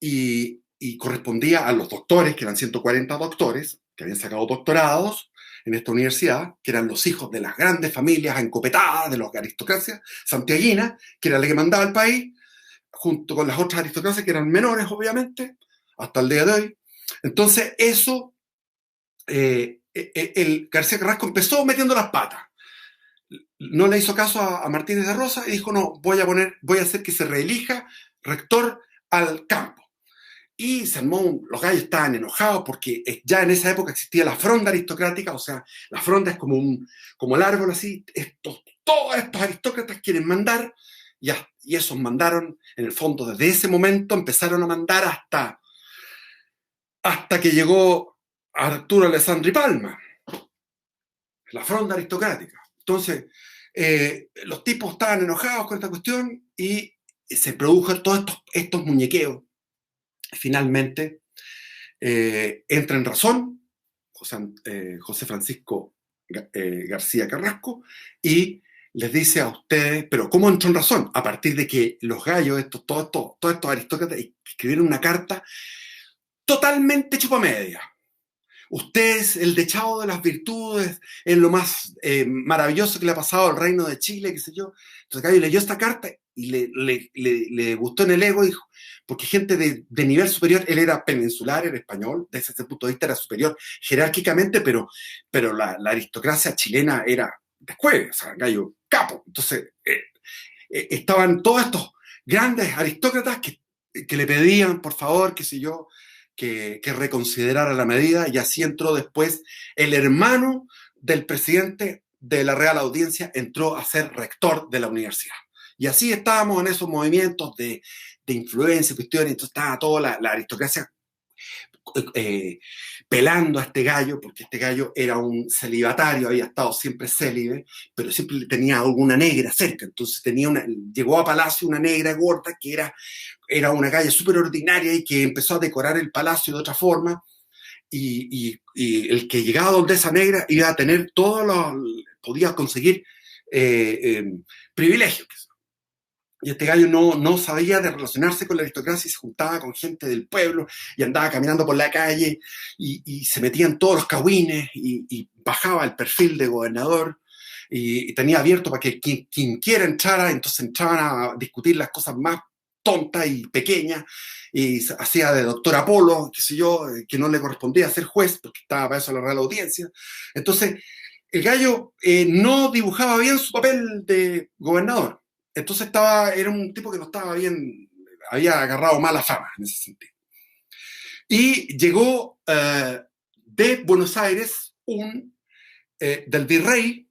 y correspondía a los doctores, que eran 140 doctores, que habían sacado doctorados en esta universidad, que eran los hijos de las grandes familias encopetadas de las aristocracias santiaguinas, que era la que mandaba el país, junto con las otras aristocracias que eran menores, obviamente, hasta el día de hoy. Entonces, eso, el García Carrasco empezó metiendo las patas. No le hizo caso a Martínez de Rosa y dijo, no, voy a hacer que se reelija rector al campo. Y se armó, los gallos estaban enojados porque ya en esa época existía la fronda aristocrática, o sea, la fronda es como el árbol así, todos estos aristócratas quieren mandar, y esos mandaron, en el fondo, desde ese momento empezaron a mandar hasta que llegó Arturo Alessandri Palma, la fronda aristocrática. Entonces, los tipos estaban enojados con esta cuestión y se produjo todos estos muñequeos. Finalmente entra en razón José Francisco García Carrasco y les dice a ustedes, pero ¿cómo entró en razón? A partir de que los gallos, todos estos aristócratas, escribieron una carta totalmente chupamedia. usted es el dechado de las virtudes, es lo más maravilloso que le ha pasado al reino de Chile, qué sé yo. Entonces Gallo leyó esta carta y le gustó en el ego, dijo, porque gente de nivel superior, él era peninsular, era español, desde ese punto de vista era superior jerárquicamente, pero la aristocracia chilena era después, o sea, Gallo capo. Entonces estaban todos estos grandes aristócratas que le pedían, por favor, qué sé yo, que reconsiderara la medida, y así entró después el hermano del presidente de la Real Audiencia, entró a ser rector de la universidad. Y así estábamos en esos movimientos de influencia, cuestiones, entonces estaba toda la aristocracia eh, pelando a este gallo, porque este gallo era un celibatario, había estado siempre célibe, pero siempre tenía alguna negra cerca, entonces llegó a Palacio una negra gorda que era una calle súper ordinaria y que empezó a decorar el palacio de otra forma, y el que llegaba donde esa negra iba a tener podía conseguir eh, eh, privilegios. Y este gallo no sabía de relacionarse con la aristocracia y se juntaba con gente del pueblo y andaba caminando por la calle y se metía en todos los cagüines y bajaba el perfil de gobernador y tenía abierto para que quien quiera entrara, entonces entraban a discutir las cosas más tontas y pequeñas y hacía de doctor Apolo, qué sé yo, que no le correspondía ser juez porque estaba para eso la Real Audiencia. Entonces el gallo no dibujaba bien su papel de gobernador. Entonces era un tipo que no estaba bien, había agarrado mala fama en ese sentido. Y llegó de Buenos Aires del virrey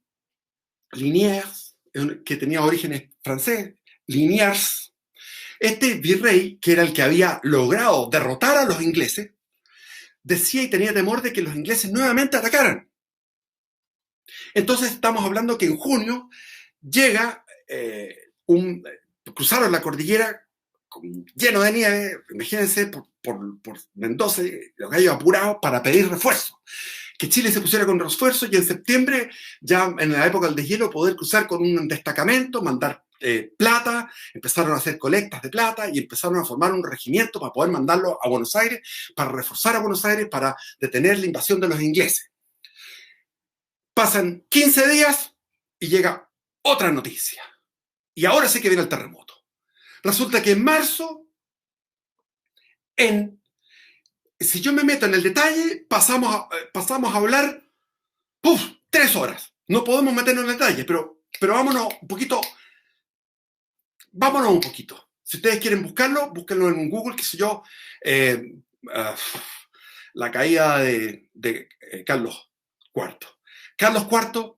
Liniers, que tenía orígenes francés, Liniers. Este virrey, que era el que había logrado derrotar a los ingleses, decía y tenía temor de que los ingleses nuevamente atacaran. Entonces estamos hablando que en junio llega cruzaron la cordillera lleno de nieve, imagínense, por Mendoza, los gallos apurados para pedir refuerzo. Que Chile se pusiera con refuerzo y en septiembre, ya en la época del deshielo, poder cruzar con un destacamento, mandar plata, empezaron a hacer colectas de plata y empezaron a formar un regimiento para poder mandarlo a Buenos Aires, para reforzar a Buenos Aires, para detener la invasión de los ingleses. Pasan 15 días y llega otra noticia. Y ahora sí que viene el terremoto. Resulta que en marzo, si yo me meto en el detalle, pasamos a hablar 3 horas. No podemos meternos en el detalle, pero vámonos un poquito. Vámonos un poquito. Si ustedes quieren buscarlo, búsquenlo en Google, qué sé yo. La caída de Carlos IV. Carlos IV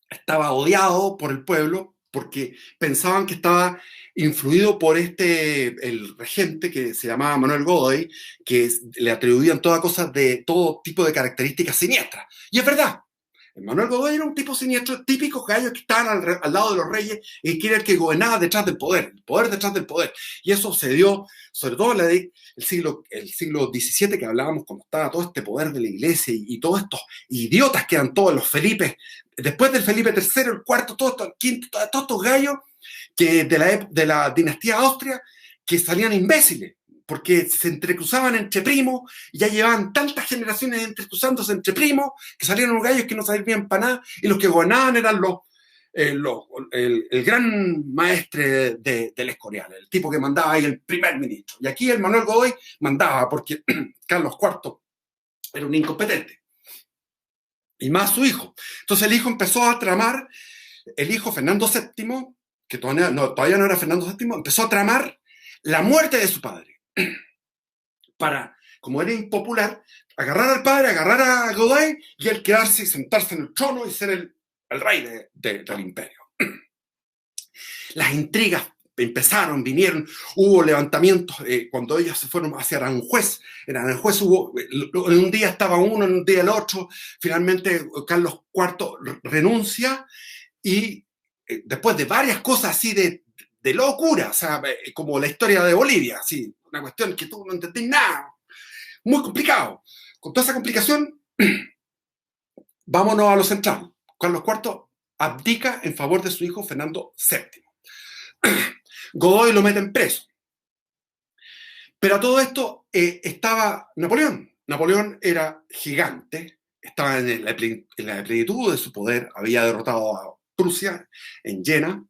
estaba odiado por el pueblo porque pensaban que estaba influido por el regente que se llamaba Manuel Godoy, que le atribuían todas cosas de todo tipo de características siniestras. Y es verdad, Manuel Godoy era un tipo siniestro, típicos gallos que estaban al lado de los reyes y que era el que gobernaba detrás del poder, el poder detrás del poder. Y eso se dio, sobre todo en el siglo XVII, que hablábamos cuando estaba todo este poder de la iglesia y todos estos idiotas que eran todos los Felipes, después del Felipe III, el cuarto, todos estos gallos que de la dinastía Austria, que salían imbéciles, porque se entrecruzaban entre primos, y ya llevaban tantas generaciones entrecruzándose entre primos, que salieron los gallos que no sabían para nada, y los que gobernaban eran el gran maestre del Escorial, el tipo que mandaba ahí el primer ministro. Y aquí el Manuel Godoy mandaba, porque Carlos IV era un incompetente. Y más su hijo. Entonces el hijo empezó a tramar, el hijo Fernando VII, que todavía no era Fernando VII, empezó a tramar la muerte de su padre. Para, como era impopular, agarrar al padre, agarrar a Godoy y él quedarse y sentarse en el trono y ser el rey del imperio. Las intrigas empezaron, vinieron, hubo levantamientos, cuando ellos se fueron hacia Aranjuez. En Aranjuez en un día estaba uno, en un día el otro. Finalmente Carlos IV renuncia y después de varias cosas así de locura, o sea, como la historia de Bolivia, así, una cuestión que tú no entendés nada, muy complicado. Con toda esa complicación, vámonos a lo central. Carlos IV abdica en favor de su hijo Fernando VII. Godoy lo meten preso. Pero a todo esto estaba Napoleón, Napoleón era gigante, estaba en la plenitud de su poder, había derrotado a Prusia en Jena,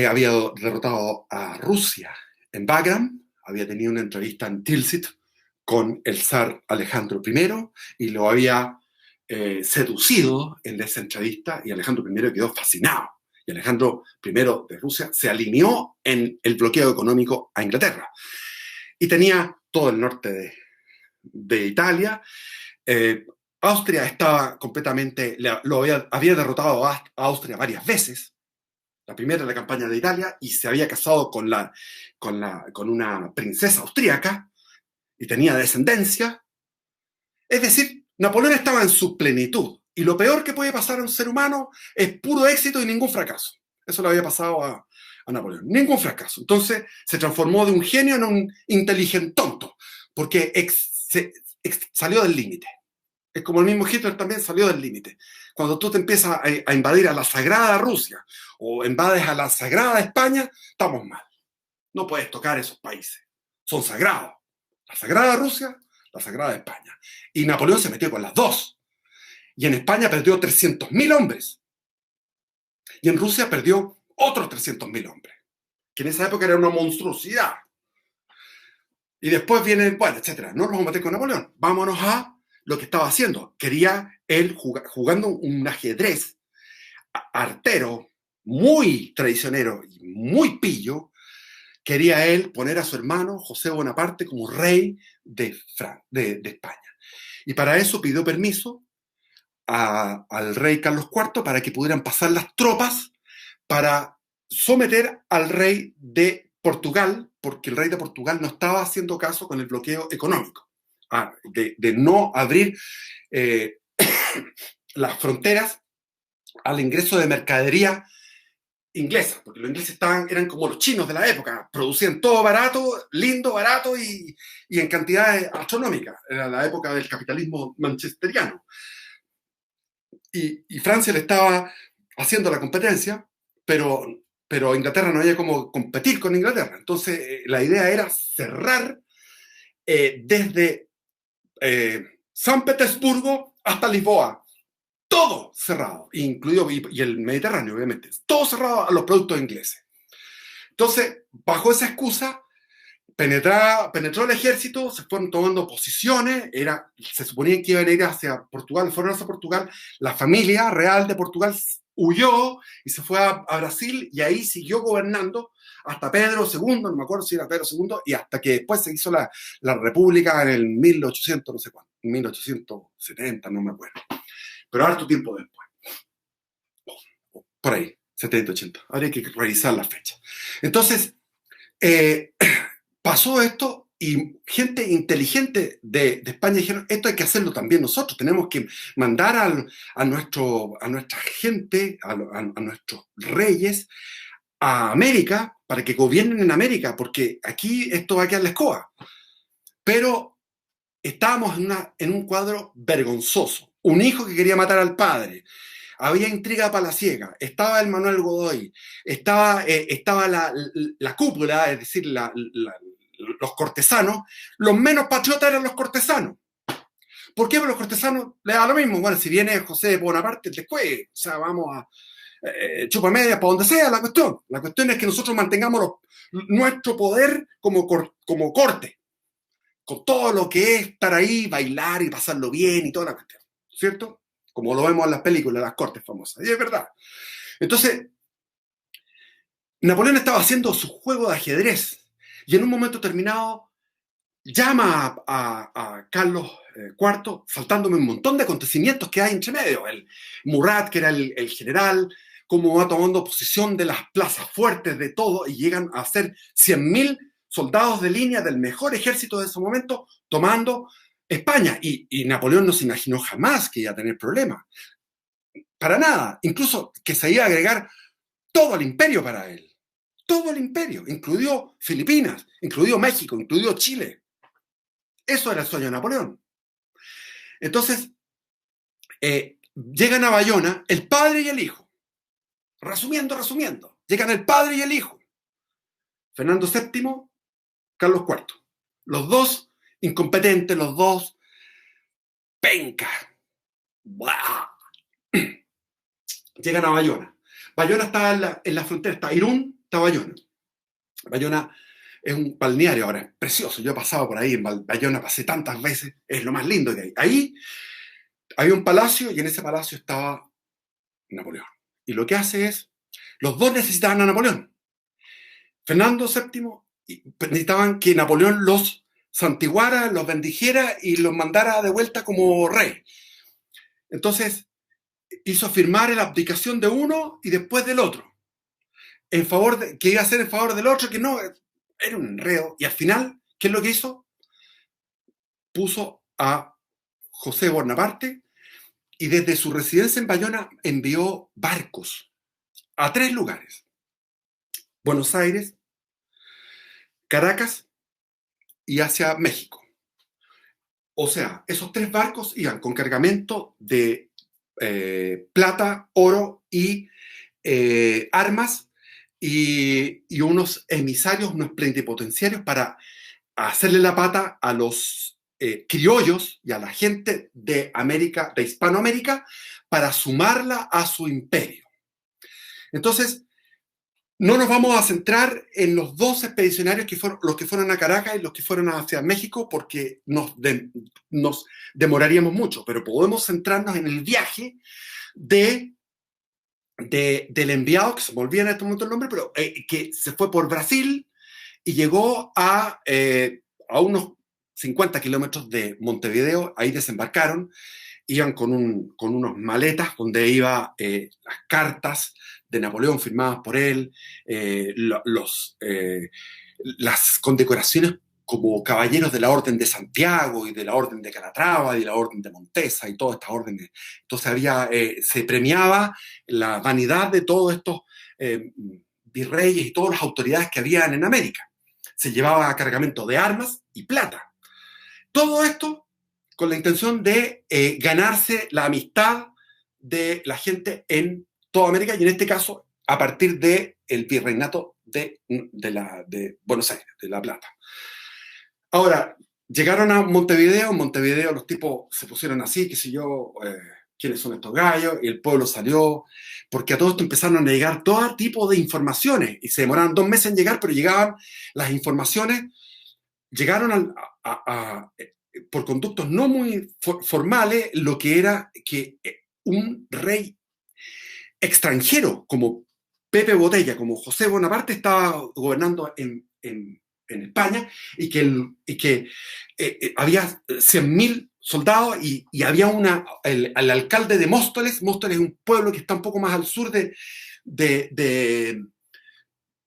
había derrotado a Rusia en Wagram, había tenido una entrevista en Tilsit con el zar Alejandro I y lo había seducido en esa entrevista y Alejandro I quedó fascinado. Y Alejandro I de Rusia se alineó en el bloqueo económico a Inglaterra. Y tenía todo el norte de Italia. Austria estaba completamente, había derrotado a Austria varias veces. La primera en la campaña de Italia, y se había casado con una princesa austríaca y tenía descendencia. Es decir, Napoleón estaba en su plenitud. Y lo peor que puede pasar a un ser humano es puro éxito y ningún fracaso. Eso le había pasado a Napoleón. Ningún fracaso. Entonces se transformó de un genio en un inteligente tonto, porque salió del límite. Es como el mismo Hitler también salió del límite. Cuando tú te empiezas a invadir a la sagrada Rusia o invades a la sagrada España, estamos mal. No puedes tocar esos países. Son sagrados. La sagrada Rusia, la sagrada España. Y Napoleón se metió con las dos. Y en España perdió 300.000 hombres. Y en Rusia perdió otros 300.000 hombres. Que en esa época era una monstruosidad. Y después viene, bueno, etcétera. No nos vamos a meter con Napoleón. Vámonos a lo que estaba haciendo. Quería él, jugando un ajedrez artero, muy traicionero y muy pillo, quería él poner a su hermano José Bonaparte como rey de España. Y para eso pidió permiso al rey Carlos IV para que pudieran pasar las tropas para someter al rey de Portugal, porque el rey de Portugal no estaba haciendo caso con el bloqueo económico, de no abrir las fronteras al ingreso de mercadería inglesa, porque los ingleses eran como los chinos de la época, producían todo barato, lindo, barato y en cantidades astronómicas. Era la época del capitalismo manchesteriano. Y Francia le estaba haciendo la competencia, pero Inglaterra no había cómo competir con Inglaterra. Entonces la idea era cerrar desde San Petersburgo hasta Lisboa. Todo cerrado, incluido y el Mediterráneo, obviamente. Todo cerrado a los productos ingleses. Entonces, bajo esa excusa, penetró el ejército, se fueron tomando posiciones, se suponía que iban a ir hacia Portugal, fueron hacia Portugal, la familia real de Portugal huyó y se fue a Brasil y ahí siguió gobernando hasta Pedro II, no me acuerdo si era Pedro II, y hasta que después se hizo la República en el 1800, no sé cuánto, 1870, no me acuerdo. Pero harto tiempo después. Por ahí, 70, 80. Habría que revisar la fecha. Entonces, pasó esto y gente inteligente de España dijeron, esto hay que hacerlo también nosotros, tenemos que mandar a nuestra gente, a nuestros reyes, a América, para que gobiernen en América, porque aquí esto va a quedar la escoba. Pero estábamos en un cuadro vergonzoso. Un hijo que quería matar al padre, había intriga palaciega, estaba el Manuel Godoy, estaba la cúpula, es decir, los cortesanos. Los menos patriotas eran los cortesanos. ¿Por qué? Porque los cortesanos le da lo mismo. Bueno, si viene José Bonaparte, después, o sea, vamos a chupa media para donde sea la cuestión. La cuestión es que nosotros mantengamos nuestro poder como corte, con todo lo que es estar ahí, bailar y pasarlo bien y toda la cuestión, ¿cierto? Como lo vemos en las películas, las cortes famosas. Y es verdad. Entonces, Napoleón estaba haciendo su juego de ajedrez y en un momento terminado llama a Carlos IV, saltándome un montón de acontecimientos que hay entre medio. El Murat, que era el general, cómo va tomando posesión de las plazas fuertes, de todo, y llegan a ser 100.000 soldados de línea del mejor ejército de ese momento tomando España. Y Napoleón no se imaginó jamás que iba a tener problemas. Para nada. Incluso que se iba a agregar todo el imperio para él. Todo el imperio. Incluyó Filipinas, incluyó México, incluyó Chile. Eso era el sueño de Napoleón. Entonces, llegan a Bayona el padre y el hijo. Resumiendo. Llegan el padre y el hijo. Fernando VII, Carlos IV. Los dos incompetentes los dos, penca. ¡Buah! Llegan a Bayona. Bayona está en la frontera, está Irún, está Bayona. Bayona es un balneario ahora, es precioso. Yo he pasado por ahí en Bayona, pasé tantas veces, es lo más lindo que hay. Ahí hay un palacio y en ese palacio estaba Napoleón. Y lo que hace es, los dos necesitaban a Napoleón. Fernando VII necesitaban que Napoleón los santiguara, los bendijera y los mandara de vuelta como rey. Entonces hizo firmar la abdicación de uno y después del otro, en favor de, que iba a ser en favor del otro, que no, era un enredo. Y al final, ¿qué es lo que hizo? Puso a José Bonaparte y desde su residencia en Bayona envió barcos a 3 lugares: Buenos Aires, Caracas y hacia México. O sea, esos 3 barcos iban con cargamento de plata, oro y armas y unos emisarios, unos plenipotenciarios para hacerle la pata a los criollos y a la gente de América, de Hispanoamérica, para sumarla a su imperio. Entonces, no nos vamos a centrar en los 2 expedicionarios que fueron los que fueron a Caracas y los que fueron hacia México, porque nos demoraríamos mucho, pero podemos centrarnos en el viaje del enviado, que se me olvida en este momento el nombre, pero que se fue por Brasil y llegó a unos 50 kilómetros de Montevideo. Ahí desembarcaron, iban con unos maletas donde iban las cartas de Napoleón firmadas por él, las condecoraciones como caballeros de la Orden de Santiago y de la Orden de Calatrava y de la Orden de Montesa y todas estas órdenes. Entonces se premiaba la vanidad de todos estos virreyes y todas las autoridades que habían en América. Se llevaba cargamento de armas y plata. Todo esto con la intención de ganarse la amistad de la gente en toda América y en este caso a partir del virreinato de Buenos Aires, de La Plata. Ahora, llegaron a Montevideo. En Montevideo los tipos se pusieron así, qué sé yo, quiénes son estos gallos, y el pueblo salió, porque a todo esto empezaron a llegar todo tipo de informaciones, y se demoraron 2 meses en llegar, pero llegaban las informaciones, llegaron por conductos no muy formales, lo que era que un rey extranjero como Pepe Botella, como José Bonaparte, estaba gobernando en España y que había 100.000 soldados y había el alcalde de Móstoles. Móstoles es un pueblo que está un poco más al sur de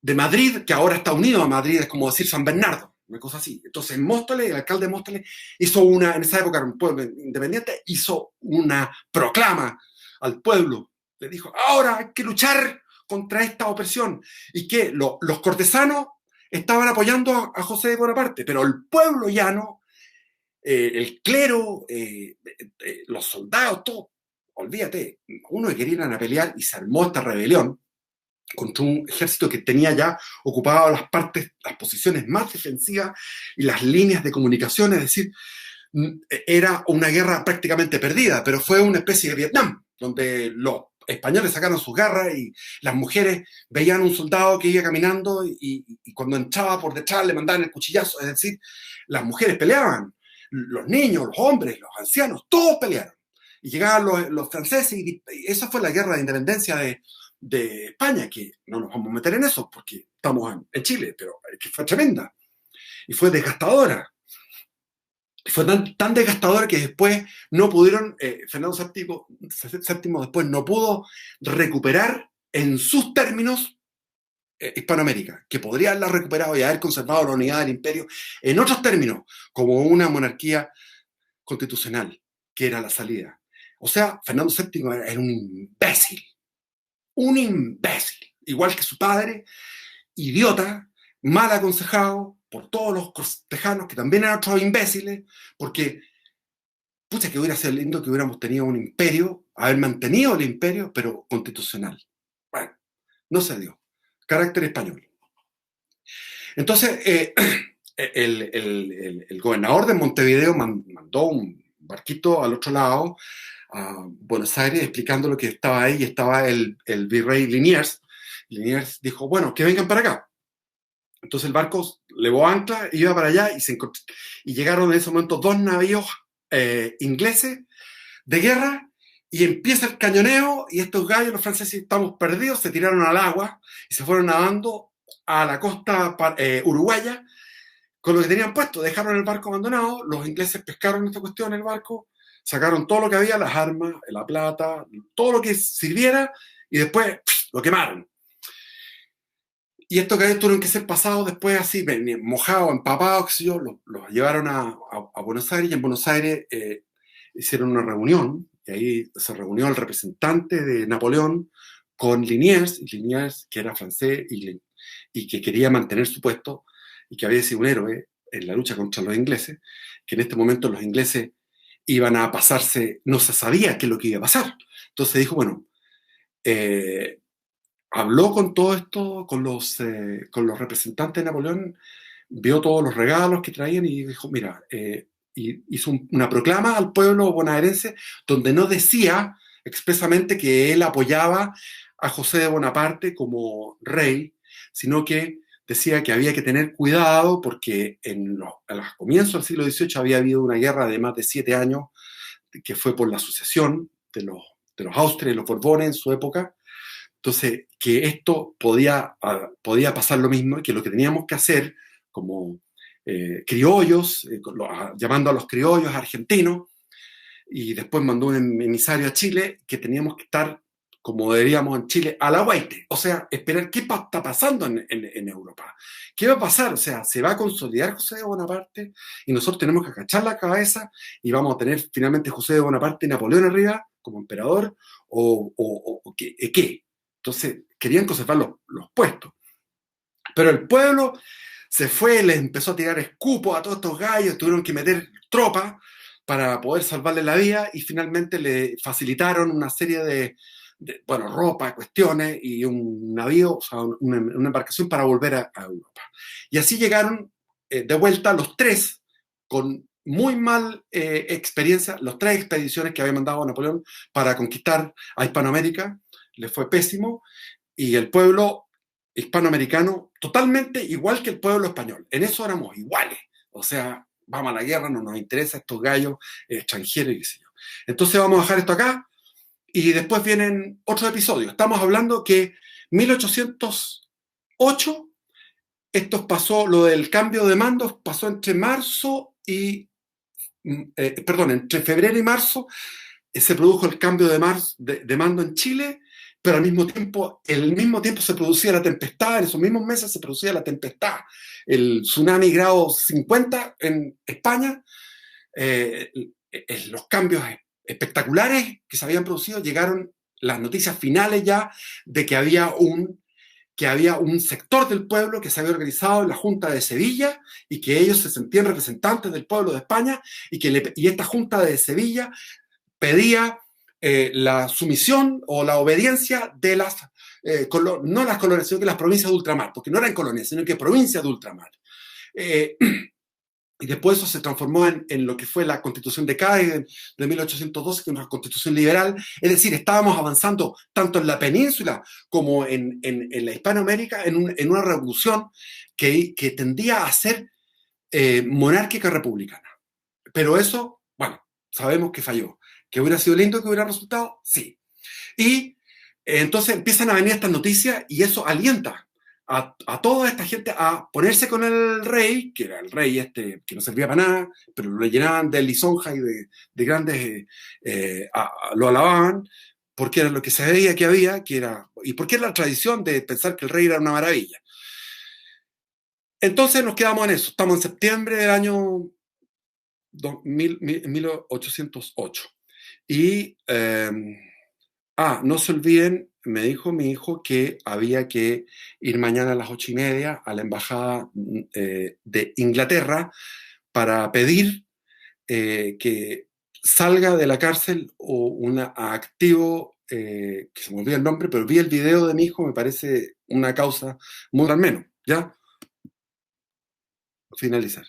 Madrid, que ahora está unido a Madrid, es como decir San Bernardo, una cosa así. Entonces Móstoles, el alcalde de Móstoles en esa época era un pueblo independiente, hizo una proclama al pueblo. Le dijo, ahora hay que luchar contra esta opresión. Y que los cortesanos estaban apoyando a José de Bonaparte, pero el pueblo llano, el clero, los soldados, todo, olvídate, uno que querían a pelear y se armó esta rebelión contra un ejército que tenía ya ocupado las posiciones más defensivas y las líneas de comunicación, es decir, era una guerra prácticamente perdida, pero fue una especie de Vietnam, donde los españoles sacaron sus garras y las mujeres veían un soldado que iba caminando y cuando entraba por detrás le mandaban el cuchillazo, es decir, las mujeres peleaban, los niños, los hombres, los ancianos, todos pelearon. Y llegaban los franceses y esa fue la guerra de independencia de España, que no nos vamos a meter en eso porque estamos en Chile, pero que fue tremenda y fue desgastadora. Fue tan desgastadora que después no pudieron, Fernando VII después no pudo recuperar en sus términos Hispanoamérica, que podría haberla recuperado y haber conservado la unidad del imperio en otros términos, como una monarquía constitucional, que era la salida. O sea, Fernando VII era un imbécil, igual que su padre, idiota, mal aconsejado por todos los cortejanos, que también eran otros imbéciles, porque, pucha, que hubiera sido lindo que hubiéramos tenido un imperio, haber mantenido el imperio, pero constitucional. Bueno, no se dio. Carácter español. Entonces, el gobernador de Montevideo mandó un barquito al otro lado, a Buenos Aires, explicando lo que estaba ahí, y estaba el virrey Liniers. Liniers dijo, bueno, que vengan para acá. Entonces el barco levó ancla, iba para allá, y llegaron en ese momento dos navíos ingleses de guerra, y empieza el cañoneo, y estos gallos, los franceses, estamos perdidos, se tiraron al agua y se fueron nadando a la costa uruguaya con lo que tenían puesto. Dejaron el barco abandonado, los ingleses pescaron esta cuestión en el barco, sacaron todo lo que había, las armas, la plata, todo lo que sirviera, y después lo quemaron. Y estos gallos tuvieron que ser pasados después así, mojados, empapados, qué sé yo, los llevaron a Buenos Aires, y en Buenos Aires hicieron una reunión, y ahí se reunió el representante de Napoleón con Liniers, que era francés y que quería mantener su puesto, y que había sido un héroe en la lucha contra los ingleses, que en este momento los ingleses iban a pasarse, no se sabía qué es lo que iba a pasar. Entonces dijo, bueno, habló con todo esto, con los representantes de Napoleón, vio todos los regalos que traían y dijo, mira, y hizo una proclama al pueblo bonaerense donde no decía expresamente que él apoyaba a José de Bonaparte como rey, sino que decía que había que tener cuidado porque a los comienzos del siglo XVIII había habido una guerra de más de 7 años que fue por la sucesión de los Austrias y los Borbones en su época. Entonces, que esto podía pasar lo mismo, y que lo que teníamos que hacer como criollos, llamando a los criollos argentinos, y después mandó un emisario a Chile, que teníamos que estar, como diríamos en Chile, a la guaite, o sea, esperar qué está pasando en Europa. ¿Qué va a pasar? O sea, ¿se va a consolidar José de Bonaparte y nosotros tenemos que agachar la cabeza y vamos a tener finalmente José de Bonaparte y Napoleón arriba como emperador? ¿O qué? Entonces, querían conservar los puestos. Pero el pueblo se fue, les empezó a tirar escupos a todos estos gallos, tuvieron que meter tropas para poder salvarle la vida, y finalmente le facilitaron una serie bueno, ropa, cuestiones, y un navío, o sea, una embarcación para volver a Europa. Y así llegaron de vuelta los tres, con muy mal experiencia, los tres expediciones que había mandado Napoleón para conquistar a Hispanoamérica, les fue pésimo, y el pueblo hispanoamericano totalmente igual que el pueblo español. En eso éramos iguales. O sea, vamos a la guerra, no nos interesa estos gallos extranjeros y qué sé yo. Entonces vamos a dejar esto acá, y después vienen otros episodios. Estamos hablando que 1808, esto pasó, lo del cambio de mandos pasó entre marzo y, entre febrero y marzo, se produjo el cambio de mando en Chile, pero al mismo tiempo, se producía la tempestad, en esos mismos meses se producía la tempestad, el tsunami grado 50 en España. Los cambios espectaculares que se habían producido, llegaron las noticias finales ya de que había un sector del pueblo que se había organizado en la Junta de Sevilla, y que ellos se sentían representantes del pueblo de España, y esta Junta de Sevilla pedía la sumisión o la obediencia de no las colonias, sino que las provincias de ultramar, porque no eran colonias, sino que provincias de ultramar. Y después eso se transformó en lo que fue la Constitución de Cádiz de 1812, que es una constitución liberal. Es decir, estábamos avanzando tanto en la península como en la Hispanoamérica en una revolución que tendía a ser monárquica republicana. Pero eso, bueno, sabemos que falló. ¿Que hubiera sido lindo que hubiera resultado? Sí. Y entonces empiezan a venir estas noticias, y eso alienta a toda esta gente a ponerse con el rey, que era el rey que no servía para nada, pero lo llenaban de lisonja y de grandes, lo alababan, porque era lo que se veía que había, y porque era la tradición de pensar que el rey era una maravilla. Entonces nos quedamos en eso. Estamos en septiembre del año 1808. Y, no se olviden, me dijo mi hijo que había que ir mañana a las 8:30 a la embajada de Inglaterra para pedir que salga de la cárcel un activo, que se me olvida el nombre, pero vi el video de mi hijo, me parece una causa muy al menos, ¿ya? finalizar.